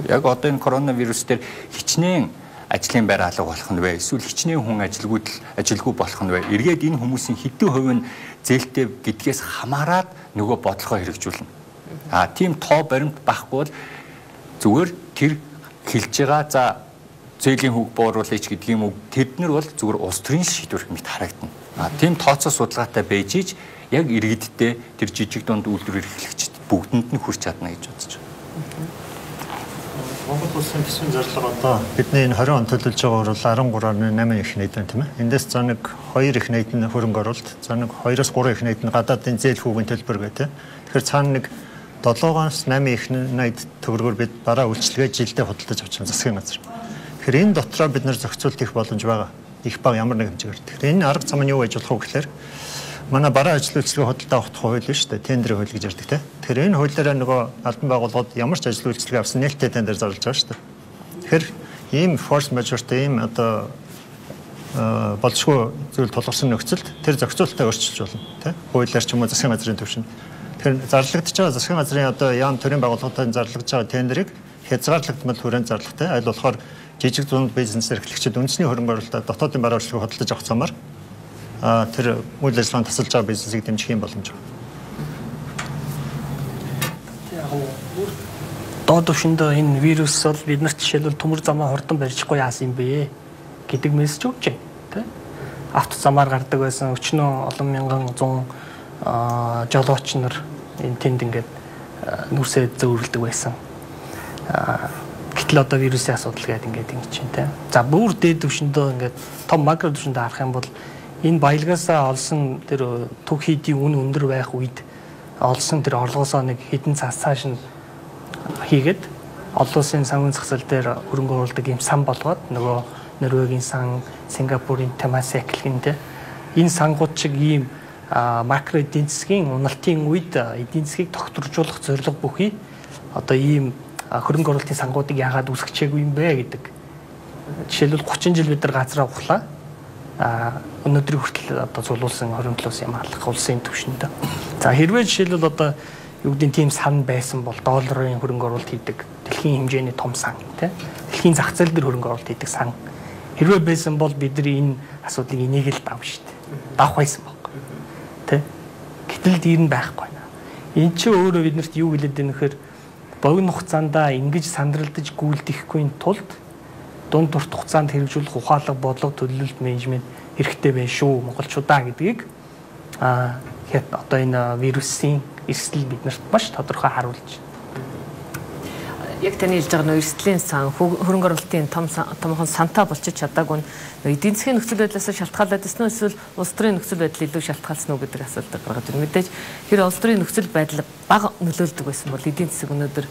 Яг одоо энэ коронавирус дээр хичнээн ажлын байр алга болох нь вэ? Эсвэл хичнээн хүн ажилгүй болох нь вэ? Эргээд энэ хүмүүсийн хэдэн хувь нь зээлтэй гэдгээс хамаарат нөгөө бодлогоо хэрэгжүүлнэ. Тийм тоо баримт байхгүй бол зүгээр тэр хэлж байгаа за зээлийн хөг бууруулаач гэдгийг юм уу тэднэр бол зүгээр улс төрийн шийдвэр хэмээн харагдана. Тийм тооцоо судалгаатай байж ич яг иргэдтэй тэр жижиг дунд үйлдвэр эрхлэгчид бүгдэнд нь хүрч чадна гэж бодож байна. Монгол улсын төсвийн зарлага одоо бидний энэ 20 он төлөвлөж байгаа бол 13.8 их нийт байна тийм ээ. Эндээс за нэг 2 их нийт нь хөрөнгө оруулалт, за нэг 2-оос 3 их нийт нь гадаадын зээл хүүгийн төлбөр гэх тийм. Тэгэхээр цаана нэг 7-оос 8 их нийт төгрөгөөр бид дараа үйлчлэгээ жилдээ худалдаж авч байгаа засгийн газар. Тэгэхээр энэ дотроо бид нэр зохицуулт их боломж байгаа. Их баг ямар нэг хэмжээгээр. Тэгэхээр энэ арга зам нь юу байж болох вэ гэхээр манай бараа ажил үйлчлэгээ худалдаа авах хууль шүү дээ. Тендерийн хууль гэж ярьдаг тийм. Тэгэхээр энэ хуулиараа нөгөө албан байгууллагууд ямар ч ажил үйлчлэгээ авсан нээлттэй тендер зарлаж байгаа шүү дээ. Тэгэхээр ийм форс мажортой ийм одоо болшгүй зүйл тулгарсан нөхцөлд тэр зохицуултаа өөрчилж болно тийм. Хуулиар ч юм уу засгийн газрын төвшөнд. Тэгэхээр зарлагдж байгаа засгийн газрын одоо яам төрийн байгууллагуудад зарлагдж байгаа тендерийг хязгаарлагдмал хүрээнд зарлагтай. Аль болохоор жижиг дунд бизнес эрхлэгчид үндэсний хөрөнгө оруулалтад дотоодын бараа үйлчлэгийг худалдаж авах замаар тэр үйл ажиллагаанд тасалж байгаа бизнесийг дэмжих юм боломж байна. Доод төвшөндөө энэ вирус бол бид нарт жишээлбэл төмөр замаа хурдан барьчихгүй яасан юм бэ гэдэг мессеж өгч байна. Тэ? Авто замаар гардаг байсан өчнөө олон мянган 100 жолооч нар энэ тэнд ингээд нүрсээ зөөвөрлөдөг байсан. Гэтэл одоо вирусын асуудал гэдэг ингээд ингэж байна те. За бүр дээд төвшөндөө ингээд том макро төвшөндөө харах юм бол энэ баялгаасаа олсон тэр төв хийдийн үн өндөр байх үед олсон тэр орлогоосоо нэг хэдэн цааш нь хийгээд олон улсын санхүүгийн зохицол дээр хөрөнгө оруулалт ийм сан болгоод нөгөө Норвегийн сан, Сингапурын Temasek-ийн те энэ сангууд шиг ийм макро эдийн засгийн уналтын үед эдийн засгийг тогтворжуулах зорилго бүхий одоо ийм хөрөнгө оруулалтын сангуудыг яагаад үүсгэжээгүй юм бэ гэдэг. Жишээлбэл 30 жил бид нар газраа ухлаа. Өнөөдрийн хүртэл одоо зулуулсан 27 юм алах улсын түвшинд. За хэрвээ жишээлбэл одоо юу гэдэг тийм сан байсан бол долларын хөрөнгө оруулалт хийдэг дэлхийн хэмжээний том сан тий. Дэлхийн зах зээл дээр хөрөнгө оруулалт хийдэг сан. Хэрвээ байсан бол бид нар энэ асуудлыг энийг л давна шүү дээ. Давах байсан байхгүй. Тий. Гэтэл дийр нь байхгүй байна. Энд чи өөрөө биднэрт юу хэлээд байна вэхээр богино хугацаанд ингэж сандралдаж гүйцэтгэхгүй тулд дунд урт хугацаанд хэрэгжүүлэх ухаалаг бодлого төлөвлөлт менежмент хэрэгтэй байна шүү монголчуудаа гэдгийг одоо энэ вирусын эрсдэл биднэрт маш тодорхой харуулж байна. Яг таны хэлж байгаа нөө эрсдлийн сан хөрөнгө оруулалтын томхон сантаа болчих чадаагүй нөө эдийн засгийн нөхцөл байдлаас шалтгаалаад байсан нь эсвэл улс төрийн нөхцөл байдал илүү шалтгаалсан уу гэдэг асуулт гаргаад байна. Мэдээж хэрэг улс төрийн нөхцөл байдал бага нөлөөлдөг байсан бол эдийн засаг өнөөдөр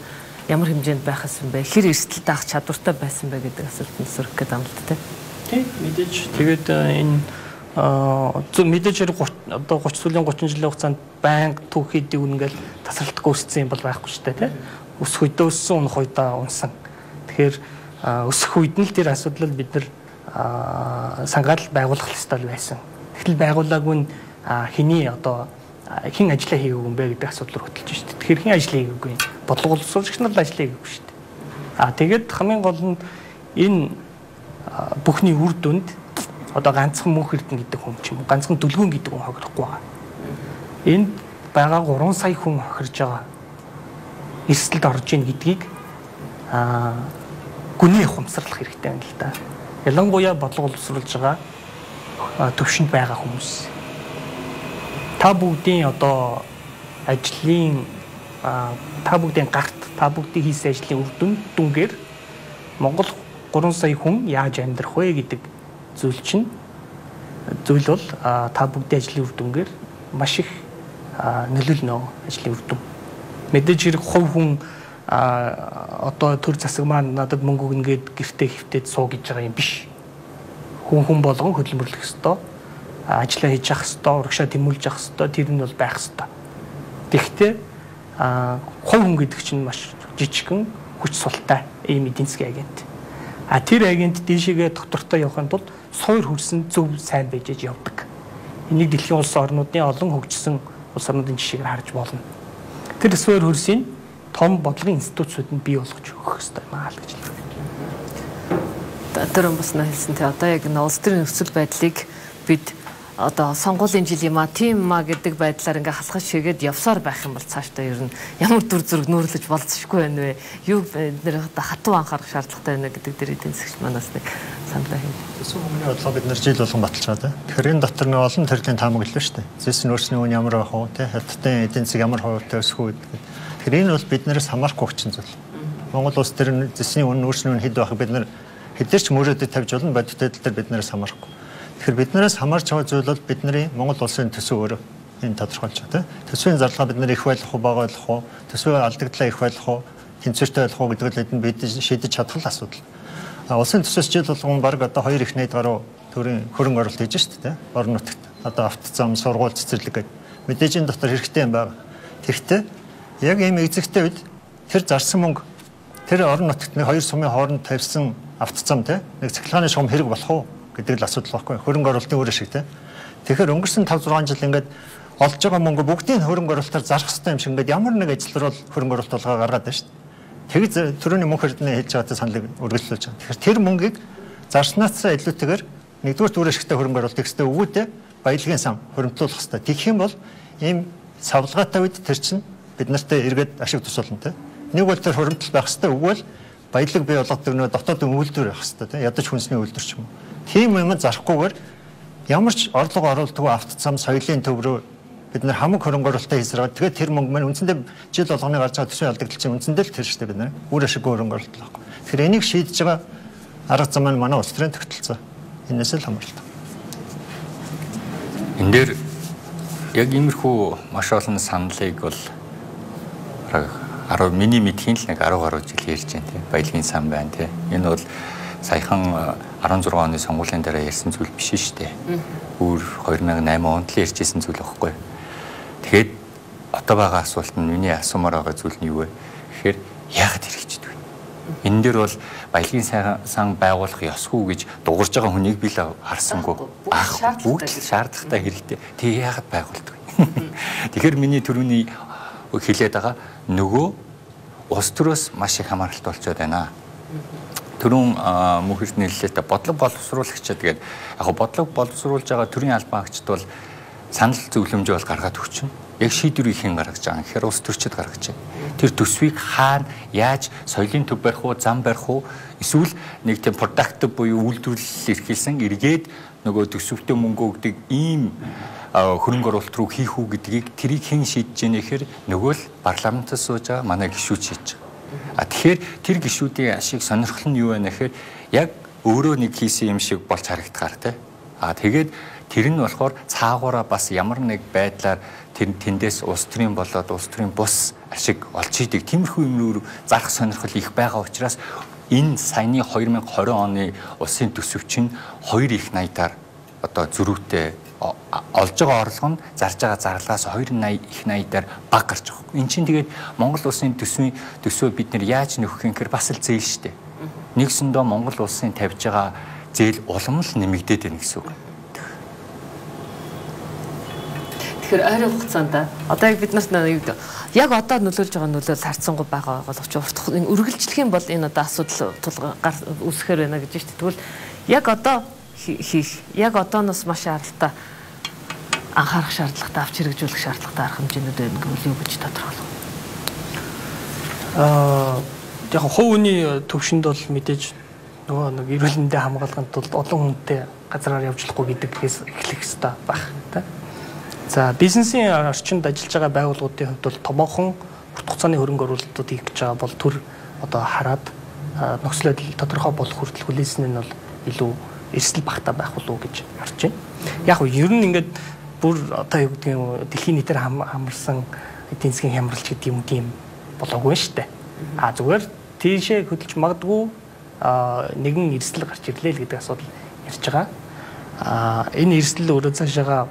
ямар хэмжээнд байх юм бэ? Хэр эрсдэлтэй авах чадвартай байсан бэ гэдэг асуултанд сөрөх гэдэг юм л тийм мэдээж тэгээд энэ мэдээж одоо 30 сүүлийн 30 жилийн хугацаанд банк түүхийдийн үнгээл тасралтгүй өссөн юм бол байхгүй шүү дээ тийм өсөх үедээ өссөн унах үедээ унсан. Тэгэхээр өсөх үед нь л тэр асуудал бид нар сангаал байгуулах ёстой байсан. Тэгтэл байгуулаагүй нь хэний одоо хэн ажиллаа хийгээгүй юм бэ гэдэг асуудал руу хөтлөж шүү дээ. Тэгэхээр хэн ажиллаа хийгээгүй бодлого боловсруулагч нар л ажиллаа хийгээгүй шүү дээ. Тэгээд хамгийн гол нь энэ бүхний үр дүнд одоо ганцхан мөнх эрдэнэ гэдэг хүн ч юм уу ганцхан дүлгүүн гэдэг хүн хохирохгүй байгаа. Энд байгаа 3 сая хүн хохирж байгаа. Эрсдэлд орж ийн гэдгийг гүний ухамсарлах хэрэгтэй байна л да. Ялангуяа бодлого боловсруулж байгаа төвшөнд байгаа хүмүүс. Та бүгдийн одоо ажлын та бүгдийн гарт та бүгдийн хийсэн ажлын үр дүнгээр Монгол 3 сая хүн яаж амьдрах вэ гэдэг зүйл бол та бүгдийн ажлын үр дүнгээр маш их нөлөөлнө ажлын үр дүн. Мэдээж хэрэг хувь хүн одоо төр засаг маань надад мөнгө өгнө гэд гэртээ хөвтөд суу гэж байгаа юм биш. Хүн болгон хөдөлмөрлөх ёстой. Ажиллаа хийж явах ёстой, урагшаа тэмүүлж явах ёстой, тэр нь бол байх ёстой. Тэгэхдээ хувь хүн гэдэг чинь маш жижигхэн хүч султай ийм эдийн засгийн агент. Тэр агент дээшээгээ доктортой явахын тулд суур хөрсөн зөв сайн байж явдаг. Энийг дэлхийн улс орнуудын олон хөгжсөн улс орнуудын жишээгээр харж болно. Тэр суур хөрсийг том бодлогын институтсууд нь бий болгож өгөх хэрэгтэй юм аа л гэж хэлдэг. Тэр бас хэлсэн те одоо яг улс төрийн нөхцөл байдлыг бид одоо сонгуулийн жил юм а тийм ма гэдэг байдлаар ингээ халахж шигээд явсаар байх юм бол цаашдаа ер нь ямар дүр зураг нүүрлэж болцсохгүй байна вэ? Юу нэр хатуу анхаарах шаардлагатай байна гэдэг дээр эдийн засагч манаас нэг саналаа хийнэ. Зөвхөн өмнө бодлого бид нар жил болгон баталж байгаа. Тэгэхээр энэ дотор нэг олон төрлийн таамаглал шүү дээ. Зэс нөөцний үн ямар байх вэ? Хятадын эдийн засаг ямар хувьтай өсөх үү гэдэг. Тэгэхээр энэ бол биднээс хамаарахгүй хүчин зүйл. Монгол улс төр зэсний үн нөөцний үн хэд байх бид нар хэдэрч мөрөөдөд тавьж болно бодиттой дээр биднээс хамаарахгүй. Тэгэхээр биднээс хамаарч байгаа зүйл бол бидний Монгол улсын төсөв өөрөө энэ тодорхойлж байгаа. Төсвийн зарлага бид нар их байх уу, бага байх уу, төсвийн алдагдлаа их байх уу, тэнцвэртэй байх уу гэдэг нь бид шийдэж чадах асуудал. Улсын төсөөс жил болгон баг одоо 2 их найд гаруй төрийн хөрөнгө оруулалт хийж шүү дээ. Орон нутагт одоо авто зам, сургууль, цэцэрлэг гэдэг мэдээж энэ дотор хэрэгтэй юм байна. Тэгэхдээ яг ийм эзэгтэй үед тэр зарсан мөнгө тэр орон нутагт нэг 2 сумын хооронд тавьсан авто зам нэг цахилгааны шугам хэрэг болох уу гэдэг л асуудал байхгүй. Хөрөнгө оруулалтын үүрэг шиг Тэгэхээр өнгөрсөн 5-6 жил ингээд олж байгаа мөнгө бүгдийг хөрөнгө оруулалтаар зарах хэрэгтэй юм шиг ингээд ямар нэг ажил руу хөрөнгө оруулалт болгоо гаргаад байна шүү дээ. Тэгж түрүүний мөнх эрдэнэ хэлж байгаатай саналыг үргэлжлүүлж байгаа. Тэгэхээр тэр мөнгийг зарснаас илүүтэйгээр нэгдүгээр үүрэг шигтэй хөрөнгө оруулалт ихтэй өвгөөдөө баялагын сан хөрөмтлүүлэх хэрэгтэй. Тэгэх юм бол ийм савлгаатай үед тэр чинь бид нартай эргээд ашиг тусуулна. Нэг бол тэр хөрөмтөл байх хэрэгтэй. Өгвөл баялаг бий болгодог нөө дотоодын үйлдвэр байх хэрэгтэй. Ядаж хүнсний үйлдвэр ч юм уу. Тийм юм зарахгүйгээр ямар ч орлого оруулалтгүй автоцам соёлын төв рүү бид нар хамаг хөрөнгө оруулалтаа хийсрээд тэгээд тэр мөнгө маань үндсэндээ жил болгоны гарч байгаа төсвийн алдагдал чинь үндсэндээ л тэр шүү дээ бид нар үр ашиггүй хөрөнгө оруулалт байхгүй. Тэгэхээр энийг шийдэж байгаа арга зам маань манай улс төрийн тогтолцоо. Энээс л хамааралтай. Энд дээр яг иймэрхүү маш олон саналыг бол миний мэдхийн л нэг 10 гаруй жил ярьж байна тийм баялагын сан байна тийм. Энэ бол саяхан 16 оны сонгуулийн дараа ярьсан зүйл биш шүү дээ. Өөр 2008 онд л ярьжсэн зүйл байхгүй. Тэгээд одоо байгаа асуулт нь миний асуумаар байгаа зүйл нь юу вэ? Тэгэхээр яагаад хэрэгждэг вэ? Энэ дээр бол баялагын сан байгуулах ёсгүй гэж дуурж байгаа хүнийг би л харсангүй. Бүгд шаардлагатай хэрэгтэй. Тэг яагаад байгуулдаг вэ? Тэгэхээр миний түрүүний хэлээд байгаа нөгөө улс төрөөс маш их хамааралтай болчиход байна. Төрийн мөнх эрдэнэ хэллээтэй бодлого боловсруулагчаа тэгээд яг бодлого боловсруулж байгаа төрийн албаагчд бол санал зөвлөмжөө бол гаргаад өгчнө. Яг шийдвэрийг хэн гаргаж байгаа юм гэхээр улс төрчид гаргаж байна. Тэр төсвийг хаана яаж соёлын төв барих уу, зам барих уу, эсвэл нэг тийм продактив буюу үйлдвэрлэл эрхэлсэн эргээд нөгөө төсөвтэй мөнгө өгдөг ийм хөрөнгө оруулалт руу хийх үү гэдгийг тэрийг хэн шийдэж яах гэхээр нөгөө л парламентаас сууж байгаа манай гишүүд шийдэж байгаа. Тэгэхээр тэр гишүүдийн ашиг сонирхол нь юу вэ гэхээр яг өөрөө нэг хийсэн юм шиг болж харагдахаар тий. Тэгээд тэр нь болохоор цаагаараа бас ямар нэг байдлаар тэндээс улс төрийн болоод улс төрийн бус ашиг олж идэг. Тиймэрхүү юмруу зарах сонирхол их байгаа учраас энэ саяны 2020 оны улсын төсөв чинь 2 их наядаар одоо зөрүүтэй олж байгаа орлого нь зарж байгаа зарлагаас 2 их наядаар баг гарч байгаа. Энд чинь тэгээд Монгол улсын төсвөө бид нэр яаж нөхөх юм гэхээр бас л зээл штэ. Нэгсэндөө Монгол улсын тавьж байгаа зээл улам л нэмэгдээд байна гэсэн үг. Тэгэхээр ойрын хугацаанд одоо яг бид нарт яг одоо нөлөөлж байгаа нөлөөл харцсангүй байгаа боловч үргэлжлэх юм бол энэ одоо асуудал үүсэхээр байна гэж байна. Тэгвэл яг одоо хийх яг одооноос маш аралтай анхаарах шаардлагатай авч хэрэгжүүлэх шаардлагатай арга хэмжээнүүд байна гэвэл юу гэж тодорхойлох вэ? Яг хувийн төвшөнд бол мэдээж нөгөө нэг эрүүл мэндийн хамгаалахын тулд олон хүнтэй газраар явжлахгүй гэдэгээс эхлэх хэрэгтэй баг тийм. За бизнесийн орчинд ажиллаж байгаа байгууллагуудын хувьд бол томоохон урт хугацааны хөрөнгө оруулалтууд хийх гэж байгаа бол төр одоо хараад нөхцөл байдал тодорхой болох хүртэл хүлээсэн нь бол илүү эрсдэл багтаа байх болов уу гэж харж байна. Яг нь ер нь ингээд бүр одоо юу гэдэг юм дэлхийн нийтээр хамарсан эдийн засгийн хямралч гэдэг юм тийм болоогүй шүү дээ. Зүгээр тийшээ хөдөлж магадгүй нэгэн эрсдэл гарч ирлээ л гэдэг асуудал ярьж байгаа. Энэ эрсдэл өөрөө цаашаага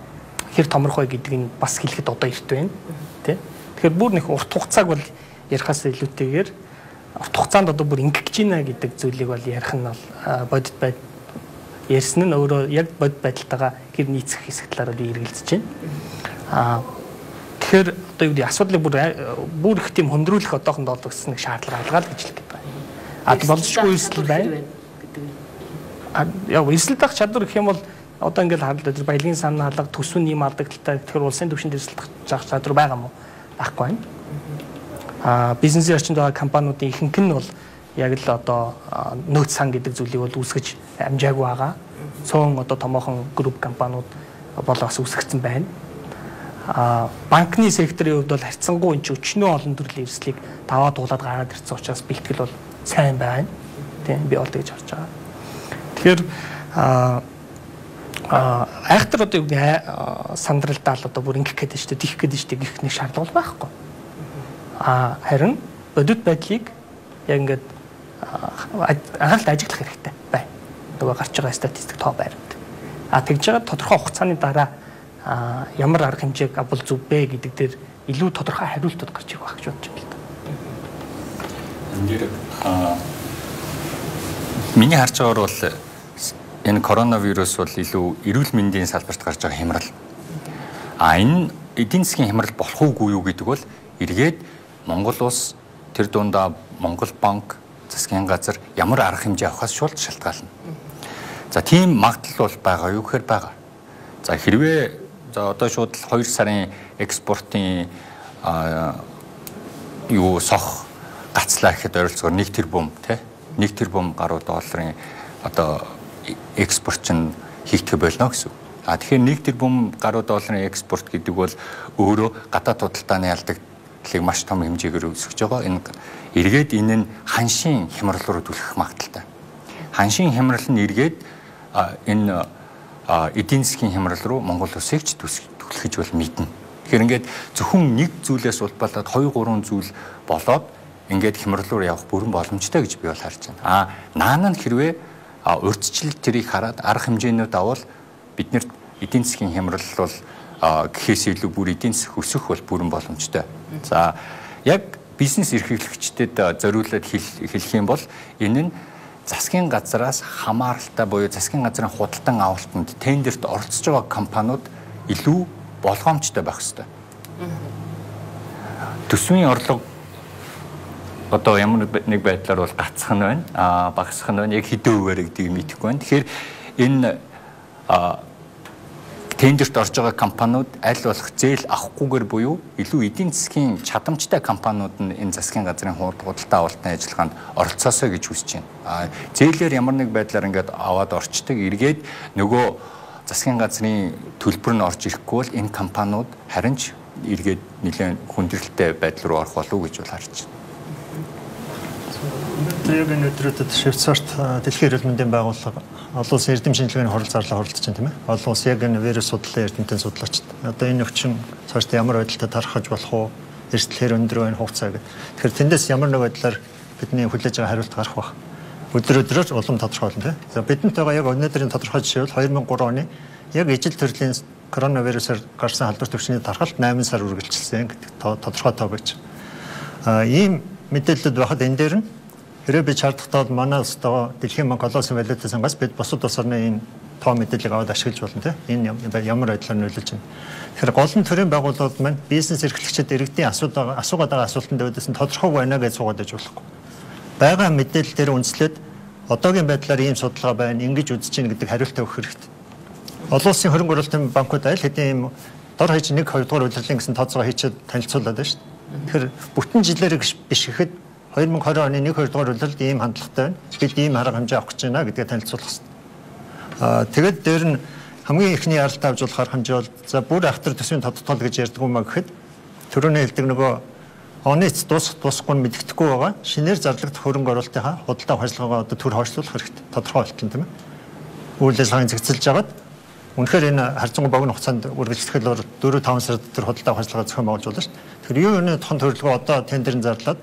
хэр томрох вэ гэдгийг бас хэлэхэд одоо эрт байна. Тэ? Тэгэхээр бүр нэг урт хугацааг бол ярихаас илүүтэйгээр урт хугацаанд одоо бүр ингэж гинэ гэдэг зүйлийг бол ярих нь бол бодит байдал ярьсан нь өөрөө яг бодит байдалтайгаа хэр нийцэх хэсэг талаараа би эргэлзэж байна. Тэгэхээр одоо юу гэдэг асуудлыг бүр их тийм хөндрүүлэх одоохондоо гэсэн нэг шаардлага алгаа л гэж хэлэх гээд байна. Болзошгүй эрсдэл байна. Яг эрсдэл дах чадвар гэх юм бол одоо ингээд харлаа тэр баялагын сан хаалга төсвийн нэм алдагдлаа тэгэхээр улсын түвшинд эрсдэл дах чадвар байгаа мó байхгүй байна. Бизнесийн орчинд байгаа компаниудын ихэнх нь бол яг л одоо нөөц сан гэдэг зүйлийг бол үүсгэж амжаагүй байгаа. Цөөн одоо томоохон групп компаниуд бол бас үүсгэсэн байна. Банкны секторын хувьд бол харьцангуй энэ өчнөө олон төрлийн эрсдлийг даваа дуулаад гараад ирсэн учраас бэлтгэл бол сайн байна. Тийм би бол тэгж харж байгаа. Тэгэхээр айхтар одоо юу гэдэг сандралдаал одоо бүр ингэх гэдэг шүү дээ, тийх гэдэг шүү дээ гэх нэг шаардлага байхгүй. Харин бодит байдлыг яг ингээд анхаарал ажиглах хэрэгтэй байна. Нөгөө гарч байгаа статистик тоо байранд. Тэгж байгаа тодорхой хугацааны дараа ямар арга хэмжээг авбал зүв бэ гэдэг дээр илүү тодорхой хариултууд гарч ирэх байх гэж бодож байна л да. Энд миний харж байгаагаар бол энэ коронавирус бол илүү эрүүл мэндийн салбарт гарч байгаа хямрал. Энэ эдийн засгийн хямрал болох уугүй юу гэдэг бол эргээд Монгол улс тэр дундаа Монгол банк, засгийн газар ямар арга хэмжээ авахаас шууд шалтгаална. За тийм магадлал бол байгаа юу гэхээр байгаа. За хэрвээ одоо шууд 2 сарын экспортын юу сох гацлаа гэхэд ойролцоогоор 1 тэрбум тий 1 тэрбум гаруй долларын одоо экспорт чинь хийгдэх болно гэсэн. Тэгэхээр 1 тэрбум гаруй долларын экспорт гэдэг бол өөрөө гадаад худалдааны алдагдлыг маш том хэмжээгээр өсгөж байгаа. Энэ эргээд энэ нь ханшийн хямрал руу түлхэх магадaltaй. Ханшийн хямрал нь эргээд энэ эдийн засгийн хямрал руу Монгол улсыг ч түлхэж бол мэднэ. Тэгэхээр ингээд зөвхөн нэг зүйлээс улбалаад 2 3 зүйл болоод ингээд хямрал руу явах бүрэн боломжтой гэж би бол харж байна. Наан нь хэрвээ урьдчилал тэрийг хараад арга хэмжээнүүд авал биднэрт эдийн засгийн хямрал бол гэхээс илүү бүр эдийн засаг өсөх бол бүрэн боломжтой. За яг бизнес эрхлэгчдэд зориулаад хэлэх юм бол энэ нь засгийн газраас хамааралтай буюу засгийн газрын худалдан авалтанд тендерт оролцож байгаа компаниуд илүү болгоомжтой байх ёстой. Төсвийн орлого одоо ямар нэг байдлаар бол гацсах нь байна, багасгах нь байна. Яг хэдэн хувиар гэдгийг мэдэхгүй байна. Тэгэхээр энэ тендерт орж байгаа компаниуд аль болох зээл авахгүйгээр буюу илүү эдийн засгийн чадамжтай компаниуд нь энэ засгийн газрын худалдаа авалтын ажиллагаанд оролцоосоо гэж хүсэж байна. Зээлээр ямар нэг байдлаар ингээд аваад орчдөг эргээд нөгөө засгийн газрын төлбөр нь орж ирэхгүй бол энэ компаниуд харин ч эргээд нэлээд хүндрэлтэй байдал руу орох болов уу гэж бол харж байна. Яг энэ өдрүүдэд Швейцарт дэлхийн эрүүл мэндийн байгууллага олон улсын эрдэм шинжилгээний хурал зарлаа хуралдаж байна тийм ээ. Олон улс яг энэ вирус судлалын эрдэмтэн судлаачд. Одоо энэ өвчин цаашд ямар байдалтай тархаж болох уу? Эрсдэл хэр өндөр байх хугацаа гэдэг. Тэгэхээр тэндээс ямар нэг байдлаар бидний хүлээж байгаа хариулт гарах бах. Өдрөөр улам тодорхойлно тийм. За бидэнт байгаа яг өнөөдрийн тодорхой жишээ бол 2003 оны яг ижил төрлийн коронавирусаар гарсан халдвар төвчний тархалт 8 сар үргэлжилсэн гэдэг тодорхой тоо байж. Ийм мэдээлэлд байхад энэ дээр нь хэрэг би чардахтаа бол манай өстөө дэлхийн банк олон улсын валютын сангаас бид бусад улс орны энэ тоо мэдээллийг аваад ашиглаж болно тийм. Энэ ямар байдлаар нөлөөлж байна. Тэгэхээр гол нь төрийн байгууллагууд маань бизнес эрхлэгчид иргэдийн асуугаад байгаа асуултанд үүдээс нь тодорхой байна гэж суугаад иж болохгүй. Бага мэдээлэл дээр үндэслээд одоогийн байдлаар ийм судалгаа байна, ингэж үзэж чинь гэдэг хариултаа өгөх хэрэгтэй. Олон улсын хөрөнгө оруулалтын банкуд аль хэдийн ийм дор хаяж 1 2 дугаар удирдлагын гэсэн тооцоогоо хийчихэд танилцуулаад байна шүү дээ. Тэгэхээр бүтэн жилээр биш гэхэд 2020 оны 1 2 дугаар удирдлагад ийм хандлагатай байна. Бид ийм арга хэмжээ авах гэж байна гэдгээ танилцуулах хэрэгтэй. Тэгээд дээр нь хамгийн ихний яралтай авч болох арга хэмжээ бол за бүр ахтар төсвийн тодтол гэж ярьдаг юм а гэхэд түрүүний хэлдэг нөгөө оны дуусахгүй мэддэхгүй байгаа. Шинээр зарлагдах хөрөнгө оруулалтынхаа худалдаа ажиллагаагаа одоо төр хойшлуулах хэрэгтэй. Тодорхой болтол тийм ээ. Үйл ажиллагааг зэгцэлж жагаад үнэхээр энэ харьцангуй богино хугацаанд үргэлжлэхэд 4-5 сар дотор худалдаа ажиллагаа зохион байгуулж болно шүү дээ. Тэгэхээр юу энэ тохон төрөлгөө одоо тендерын зарлаад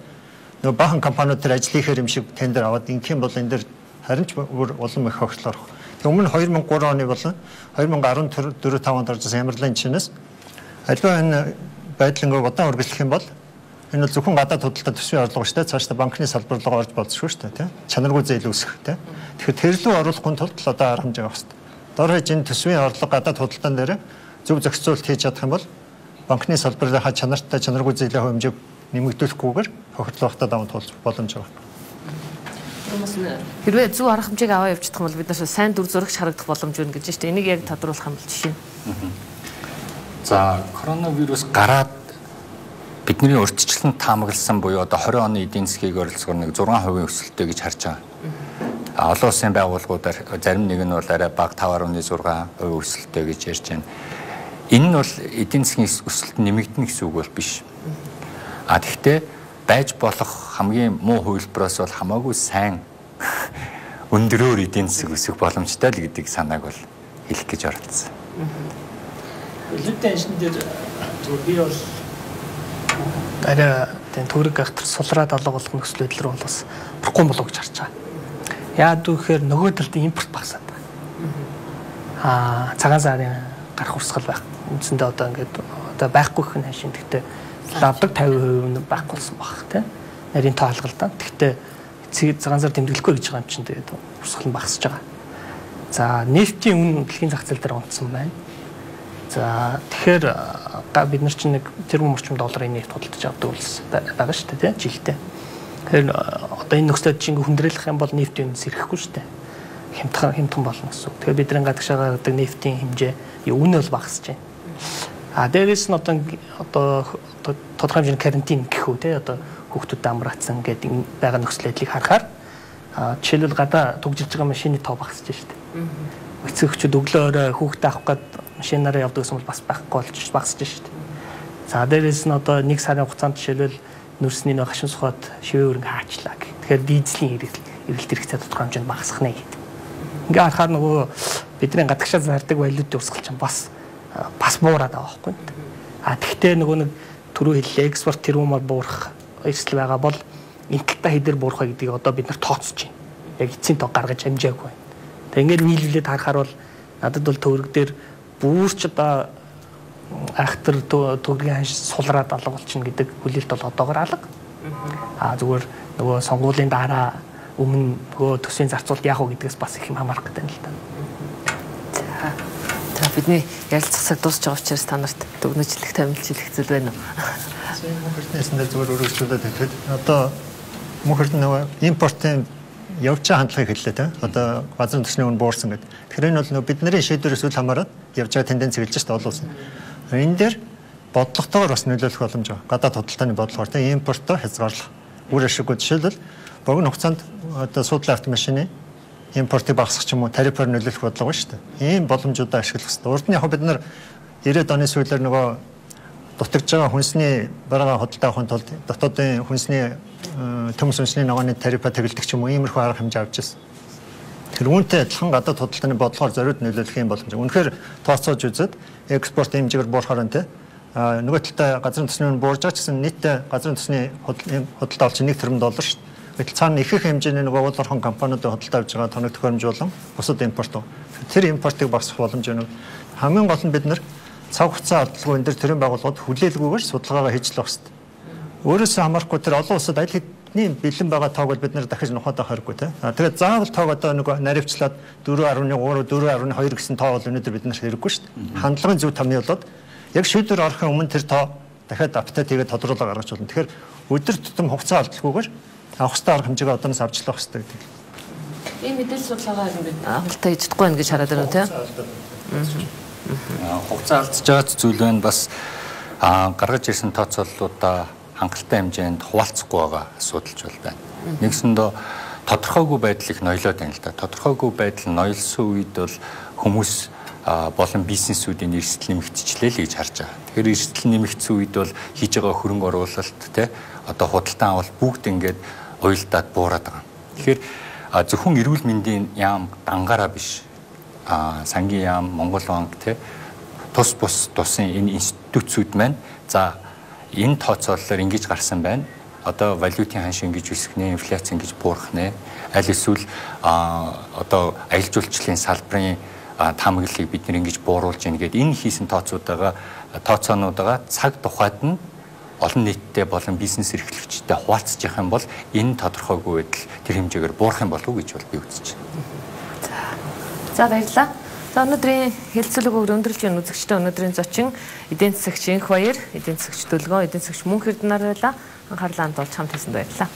нөгөө баахан компаниуд төр ажил хийхээр юм шиг тендер аваад ингэх юм бол энэ дэр харин ч улам их хогшлоор. Өмнө 2003 оны болон 2014-5 онд орсон ямарлын чинээс аливаа энэ байдлыг удаан үргэлжлэх юм бол энэ бол зөвхөн гадаад худалдаа төсвийн орлого шүү дээ. Цаашдаа банкны салбар руу орж болзошгүй шүү дээ. Чанаргүй зээл үүсэх тийм. Тэгэхээр тэр лөө оруулахгүй тулд л одоо арга хэмжээ авах хэрэгтэй. Дор хаяж энэ төсвийн орлого гадаад худалдаан дээр зөв зохицуулт хийж чадах юм бол банкны салбарынхаа чанартай чанаргүй зээлийн хэмжээг нэмэгдүүлэхгүйгээр хохирлохтой даван туулах боломж байгаа. Хэрвээ зөв арга хэмжээг аваа явуулчих юм бол бид нар сайн дүр зурагч харагдах боломж байна гэж байна шүү дээ. Энийг яг тодруулах юм бол жишээ. За коронавирус гараад бидний урьдчилан таамагласан буюу одоо 20 оны эдийн засгийг оролцоогоор нэг 6% өсөлттэй гэж харж байгаа. Олон улсын байгууллагуудаар зарим нэг нь бол арай бага 5.6% өсөлттэй гэж ярьж байна. Энэ нь бол эдийн засгийн өсөлт нэмэгдэнэ гэсэн үг бол биш. Тэгэхдээ байж болох хамгийн муу хувилбараас бол хамаагүй сайн өндөрөөр эдийн засаг өсөх боломжтой л гэдэг санааг бол хэлэх гэж оролцсон. Лүдэн шин дээр би бол арай тийм төгрөг ахтар сулраад алга болох нөхцөл байдал руу бол бас бурхгүй болов гэж харж байгаа. Яад гэхээр нөгөө талд импорт багасаад байгаа. Цагаан сарын гарах урсгал байх. Үндсэндээ одоо ингээд одоо байхгүй гэх нь хашийн. Гэхдээ лавдаг 50% байхгүй болсон баг тийм. Нарийн тоо алгалдаа. Гэхдээ цагаан сар тэмдэглэхгүй гэж байгаа юм чинь тэгээд урсгал нь багасж байгаа. За нефтийн үн дэлхийн зах зээл дээр унтсан байна. За тэгэхээр бид нар чинь нэг тэрбум орчим долларын нефть худалдаж авдаг улс байгаа шүү дээ тийм жилдээ. Тэгэхээр одоо энэ нөхцөлд чинь хүндрэлэх юм бол нефтийн үнэс ирэхгүй шүү дээ. Хямдхан болно гэсэн үг. Тэгэхээр бидний гадагшаа гаргадаг нефтийн хэмжээ үн бол багасж байна. Дээрээс нь одоо тодорхой хэмжээний карантин гэх үү тийм одоо хүүхдүүд амраацсан гэдэг байгаа нөхцөл байдлыг харахаар жишээлбэл гадаа тугжилж байгаа машины тоо багасж шүү дээ. Эцэг эхчүүд өглөөрөө хүүхдээ авах гээд машинаараа явдаг гэсэн бол бас байхгүй болж багасж шүү дээ. За дээрээс нь одоо 1 сарын хугацаанд жишээлбэл нүрсний нэг хашин сухад шивээ өрнг хаачлаа гэх. Тэгэхээр дизелийн эргэлт хэрэгцээ тодорхой хэмжээнд багасгах нэ гэдэг. Ингээ харахаар нөгөө бидний гадагшаа зардаг валютын урсгал чинь бас буураад байгаа байхгүй. Тэгвэл нөгөө нэг түрүү хэллээ экспорт тэрүүмээр буурах эрсдэл байгаа бол энэтэлтэй хэдэр буурах гэдгийг одоо бид нар тооцож байна. Яг эцсийн тоо гаргаж амжаагүй байна. Тэг ингээд нийлүүлээд харахаар бол надад бол төгрөг дээр бүрч одоо айхтар төгрөгийн ханш сулраад алга болчихно гэдэг хүлээлт бол одоогоор алга. Зүгээр нөгөө сонгуулийн дараа өмнө нөгөө төсвийн зарцуулалт яах вэ гэдгээс бас их юм хамаарах гэдэг юм л да. За бидний ярилцах цаг дуусч байгаа учраас та нарт дүгнэжлэх тамилжлэх зүйл байна уу? Мөнхөртнээс нь зүгээр өргөжлүүлээд хэлэхэд одоо мөнхөрт нөгөө импортын явж байгаа хандлагыг хэллээ тийм. Одоо газрын төсний үн буурсан гэдэг. Тэгэхээр энэ бол нөгөө бидний шийдвэрээс үл хамааран явж байгаа тенденц хэлж шүү дээ олон улсын. Энэ дээр бодлоготойгоор бас нөлөөлөх боломж байгаа. Гадаад худалдааны бодлогоор тийм импортоо хязгаарлах. Үр ашиггүй жишээлбэл богино хугацаанд одоо суудлын автомашины импортыг багасгах юм уу тарифаар нөлөөлөх бодлого байна шүү дээ. Ийм боломжуудаа ашиглах хэрэгтэй. Урд нь яг бид нар 90-ад оны сүүлээр нөгөө дутагдж байгаа хүнсний бараа худалдаа авахын тулд дотоодын хүнсний төмс үнсний ногооны тарифа тэгэлдэг ч юм уу иймэрхүү арга хэмжээ авч ирсэн. Тэр үүнтэй адилхан гадаад худалдааны бодлогоор зориуд нөлөөлөх юм боломж. Үнэхээр тооцоож үзээд экспорт хэмжээгээр буурахаар нь нөгөө талтай газрын төсний үн буурж байгаа ч гэсэн нийтдээ газрын төсний худалдаа олж $1 тэрбум шүү дээ. Гэтэл цаана их хэмжээний нөгөө уул орхон компаниудын худалдаа авж байгаа тоног төхөөрөмж болон бусад импорт. Тэр импортыг багасгах боломж байна. Хамгийн гол нь бид нар цаг хугацаа алдалгүй энэ төр төрийн байгууллагууд хүлээлгүйгээр судалгаагаа хийж л байх хэрэгтэй. Өөрөөсөө хамаарахгүй тэр олон улсад аль хэдийн бэлэн байгаа тоог бол бид нар дахиж нухаад авах хэрэггүй тийм. Тэгээд заавал тоог одоо нөгөө наривчлаад 4.3 4.2 гэсэн тоо бол өнөөдөр бид нар хэрэггүй шүү дээ. Хандлагын зөв томьёо болоод яг шийдвэр орохын өмнө тэр тоо дахиад апдейт хийгээд тодруулаа гаргаж болно. Тэгэхээр өдөр тутам хугацаа алдалгүйгээр авах хэрэгтэй арга хэмжээгээ одоос авчлах хэрэгтэй гэдэг. Энэ мэдээлэл судалгаагаар ингээд хангалттай хийж чадахгүй байна гэж хараад байна тийм. Хугацаа алдаж байгаа зүйл байна бас гаргаж ирсэн тооцооллуудаа хангалттай хэмжээнд хуваалцахгүй байгаа асуудалч бол байна. Нэгсэндээ тодорхойгүй байдал их ноёлоод байна л да. Тодорхойгүй байдал ноёлсон үед бол хүмүүс болон бизнесүүдийн эрсдэл нэмэгдчихлээ л гэж харж байгаа. Тэгэхээр эрсдэл нэмэгдсэн үед бол хийж байгаа хөрөнгө оруулалт те одоо худалдан авалт бүгд ингээд уйлдаад буураад байгаа. Тэгэхээр зөвхөн эрүүл мэндийн яам дангаараа биш. Сангийн яам, Монгол банк те тус бус тусын энэ институтсүүд маань за энэ тооцоололоор ингэж гарсан байна. Одоо валютын ханш ингэж өсгөнэ, инфляц ингэж буурах нэ. Аль эсвэл одоо аялал жуулчлалын салбарын таамаглалыг бид нэр ингэж бууруулж яах гээд энэ хийсэн тооцоонуудаа цаг тухайд нь олон нийтэд болон бизнес эрхлэгчтэй хуваалцж явах юм бол энэ тодорхойгүй байдал тэр хэмжээгээр буурах юм болов уу гэж бол би үзэж байна. За баярлалаа. За өнөөдрийн хэлцүүлэг өндөрлж байгаа үзэгчтэй өнөөдрийн зочин эдийн засагч Инх Баяр, эдийн засагч Дөлгөө, эдийн засагч Мөнх Эрдэнэ нар байлаа. Анхаарлаа хандуулж хамт хийсэнд баярлалаа.